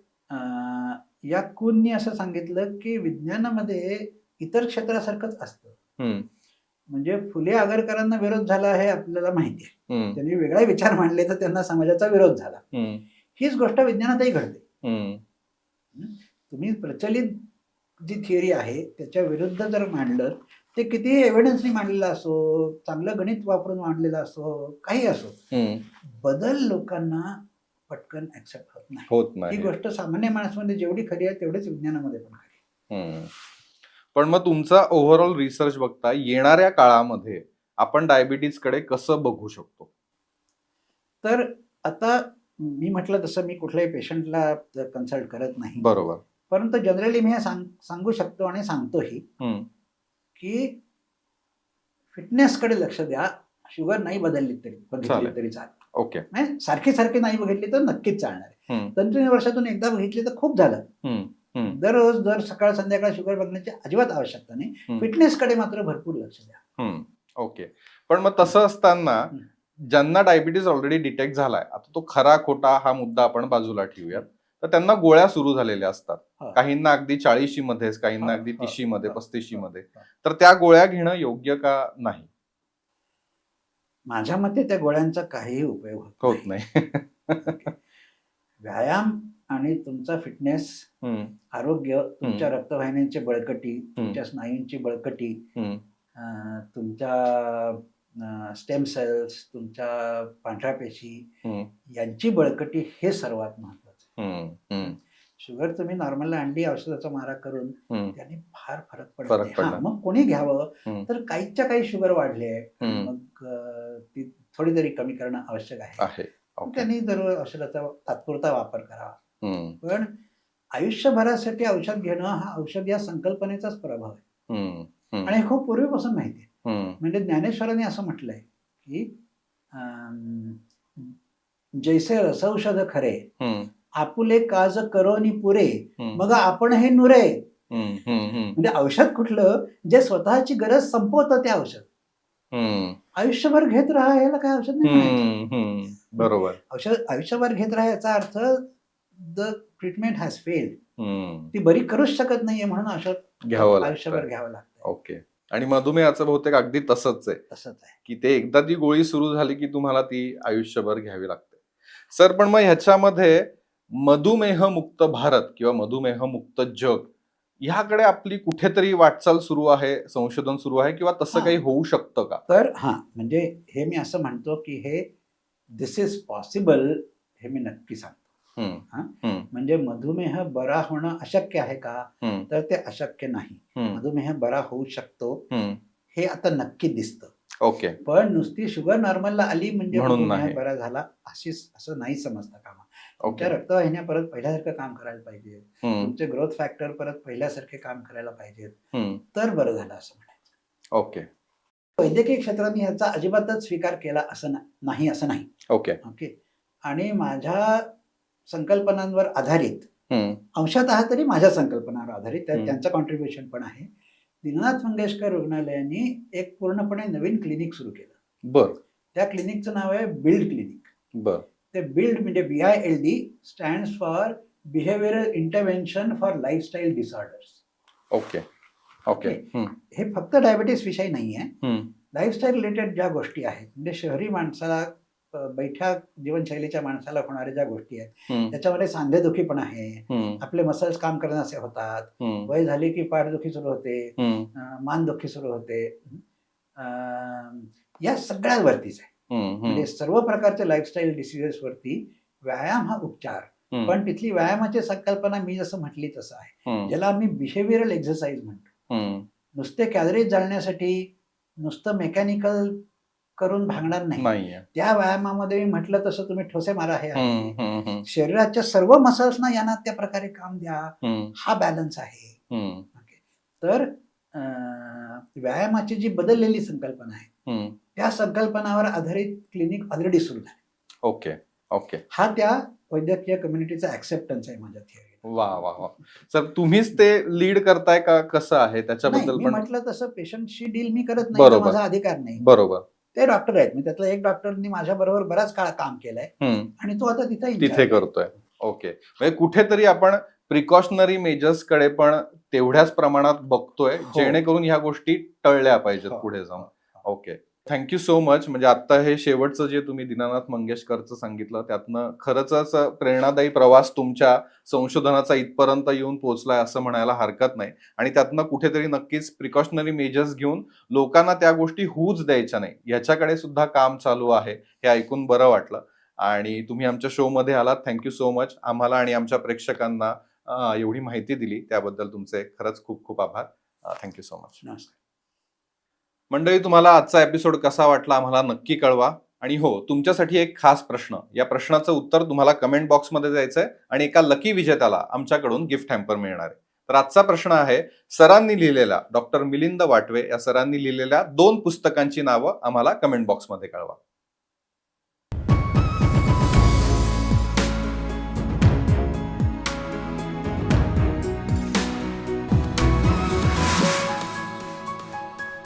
या कूननी असं सांगितलं की विज्ञानामध्ये इतर क्षेत्रासारखंच असतं. म्हणजे फुले आगरकरांना विरोध झाला हे आपल्याला माहिती आहे, त्यांनी वेगळे विचार मांडले तर त्यांना समाजाचा विरोध झाला. हीच गोष्ट विज्ञानातही घडते. तुम्ही प्रचलित जी थिअरी आहे त्याच्या विरुद्ध जर मांडलं, ते किती एव्हिडन्सनी मांडलेलं असो, चांगलं गणित वापरून मांडलेलं असो, काही असो, बदल लोकांना पटकन ऍक्सेप्ट होत नाही. ही गोष्ट सामान्य माणसामध्ये जेवढी खरी आहे तेवढीच विज्ञानामध्ये पण खरी. पण मग तुमचा ओव्हरऑल रिसर्च बघता येणाऱ्या काळामध्ये आपण डायबिटीज कडे कसं बघू शकतो? तर आता मी म्हटलं तसं मी कुठल्याही पेशंटला कन्सल्ट करत नाही, बरोबर, परंतु जनरली मी हे सांगू शकतो आणि सांगतोही की फिटनेस कडे लक्ष द्या. शुगर नाही बघितली तरी चालेल. ओके. सारखी नाही बघितली तर नक्कीच चालणार आहे. 2-3 वर्षातून एकदा बघितली तर खूप झालं. दर सकाळ संध्याकाळ शुगर बघण्याची अजिबात आवश्यकता नाही. फिटनेस कडे मात्र भरपूर लक्ष द्या. ओके. पण मग तसं असताना ज्यांना डायबिटीज ऑलरेडी डिटेक्ट झालाय, आता तो खरा खोटा हा मुद्दा आपण बाजूला ठेवूयात, तर त्यांना गोळ्या सुरू झालेल्या असतात. काहींना अगदी 40शी मध्येच, काहींना अगदी 30शी मध्ये, 35शी मध्ये. तर त्या गोळ्या घेणं योग्य का नाही? माझ्या मते त्या गोळ्यांचा काहीही उपयोग होत नाही. व्यायाम आणि तुमचा फिटनेस, आरोग्य, तुमच्या रक्तवाहिन्यांची बळकटी, तुमच्या स्नायूंची बळकटी, तुमच्या स्टेम सेल्स, तुमच्या पांढऱ्या पेशी यांची बळकटी हे सर्वात महत्वाचं. शुगर तुम्ही नॉर्मल अंडी औषधाचा मारा करून त्यांनी फार फरक पडत नाही. मग कोणी घ्यावं तर काहीच्या काही शुगर वाढली आहे, मग ती थोडी तरी कमी करणं आवश्यक आहे. त्यांनी जरूर औषधाचा तात्पुरता वापर करावा. पण आयुष्यभरासाठी औषध घेणं हा औषध या संकल्पनेचाच प्रभाव आहे. आणि हे खूप पूर्वीपासून माहिती आहे. म्हणजे ज्ञानेश्वरांनी असं म्हटलंय की जैसे रसौषध खरे, आपुले काज करोनी पुरे, मग आपण हे नुरे. म्हणजे औषध कुठलं जे स्वतःची गरज संपवतं ते औषध. आयुष्यभर घेत राहा याला काय औषध नाही. बरोबर. औषध आयुष्यभर घेत राहा याचा earth the treatment has failed, ती बरी करूच शकत नाहीये म्हणून औषध आयुष्यभर घ्यावं लागतं. ओके. आणि मधुमेहाचं बहुतेक अगदी तसंच आहे की ते एकदा ती गोळी सुरू झाली की तुम्हाला ती आयुष्यभर घ्यावी लागते. सर, पण मग ह्याच्यामध्ये मधुमेह मुक्त भारत किंवा मधुमेह मुक्त जग ह्याकडे आपली कुठेतरी वाटचाल सुरू आहे, संशोधन सुरू आहे, किंवा तसं काही होऊ शकतं का? तर म्हणजे हे मी असं म्हणतो की हे दिस इज पॉसिबल, हे मी नक्की सांगतो. म्हणजे मधुमेह बरा होणं अशक्य आहे का? तर ते अशक्य नाही. मधुमेह बरा होऊ शकतो हे आता नक्की दिसतं. ओके. पण नुसती शुगर नॉर्मलला आली म्हणजे म्हणून मधुमेह नाही. बरा झाला असं नाही समजता कामा. ओके. तुमच्या रक्तवाहिन्या परत पहिल्यासारखं काम करायला पाहिजे, हम्म. तुमचे ग्रोथ फॅक्टर परत पहिल्यासारखे काम करायला पाहिजेत, हम्म. तर बरं झालं असं म्हणायचं. ओके. वैद्यकीय क्षेत्राने याचा अजिबातच स्वीकार केला असं नाही. ओके. ओके. आणि माझ्या संकल्पनांवर आधारित, अंशतः तरी माझ्या संकल्पनावर आधारित त्यांचं कॉन्ट्रीब्युशन पण आहे. दीनानाथ मंगेशकर रुग्णालयाने एक पूर्णपणे नवीन क्लिनिक सुरू केलं. बर. त्या क्लिनिकचं नाव आहे बिल्ड क्लिनिक. बर. ते बिल्ड म्हणजे BILD stands for behavioural intervention for lifestyle disorders. Okay. Okay. हे फक्त डायबिटीस विषयी नाही आहे. लाईफस्टाईल रिलेटेड ज्या गोष्टी आहेत, म्हणजे शहरी माणसाला, बैठ्या जीवनशैलीच्या माणसाला होणाऱ्या ज्या गोष्टी आहेत, त्याच्यामध्ये सांधेदुखी पण आहे, आपले मसल्स काम करण्याचे होतात, वय झाली की पाठदुखी सुरू होते, मानदुखी सुरू होते, या सगळ्यावरतीच आहे. म्हणजे सर्व प्रकारच्या लाईफस्टाईल डिसिजेस वरती व्यायाम हा उपचार. पण तिथली व्यायामाची संकल्पना मी जसं म्हटली तसं आहे, ज्याला आम्ही बिहेवियरल एक्सरसाइज म्हणतो. नुसते कॅलरीज जाळण्यासाठी नुसतं मेकॅनिकल करून भागणार नाही. त्या व्यायामामध्ये मी म्हटलं तसं तुम्ही ठोसे मारा हे आहे. शरीराच्या सर्व मसल्सना यांना त्या प्रकारे काम द्या, हा बॅलन्स आहे. तर व्यायामाची जी बदललेली संकल्पना आहे, त्या संकल्पनावर आधारित क्लिनिक ऑलरेडी सुरू झाले. ओके. ओके. हा त्या वैद्यकीय कम्युनिटीचा ऍक्सेप्टन्स आहे माझ्या थिअरी. वा वा वा. सर, तुम्हीच ते लीड करताय का कसं आहे त्याच्याबद्दल? मी म्हटलं तसं पेशंटशी डील मी करत नाही, माझा अधिकार नाही. बरोबर. ते डॉक्टर आहेत, मी त्यातला एक डॉक्टरनी माझ्या बरोबर बराच काळ काम केलंय आणि तो आता तिथे करतोय. ओके. म्हणजे कुठेतरी आपण प्रिकॉशनरी मेजर्स कडे पण तेवढ्याच प्रमाणात बघतोय, जेणेकरून ह्या गोष्टी टळल्या पाहिजेत पुढे जाऊन. ओके. Thank you so much. म्हणजे आता हे शेवटचं जे तुम्ही दीनानाथ मंगेशकरचं सांगितलं, त्यातनं खरंच प्रेरणादायी प्रवास तुमच्या संशोधनाचा इथपर्यंत येऊन पोहोचलाय असं म्हणायला हरकत नाही. आणि त्यातनं कुठेतरी नक्कीच प्रिकॉशनरी मेजर्स घेऊन लोकांना त्या गोष्टी होऊच द्यायच्या नाही, याच्याकडे सुद्धा काम चालू आहे, हे ऐकून बरं वाटलं. आणि तुम्ही आमच्या शो मध्ये आलात, थँक्यू सो मच. आम्हाला आणि आमच्या प्रेक्षकांना एवढी माहिती दिली त्याबद्दल तुमचे खरंच खूप खूप आभार. Thank you so much. नमस्कार मंडळी, तुम्हाला आजचा एपिसोड कसा वाटला आम्हाला नक्की कळवा. आणि हो, तुमच्यासाठी एक खास प्रश्न, या प्रश्नाचं उत्तर तुम्हाला कमेंट बॉक्समध्ये द्यायचंय आणि एका लकी विजेत्याला आमच्याकडून गिफ्ट हॅम्पर मिळणार आहे. तर आजचा प्रश्न आहे, सरांनी लिहिलेल्या, डॉक्टर मिलिंद वाटवे या सरांनी लिहिलेल्या 2 पुस्तकांची नावं आम्हाला कमेंट बॉक्समध्ये कळवा.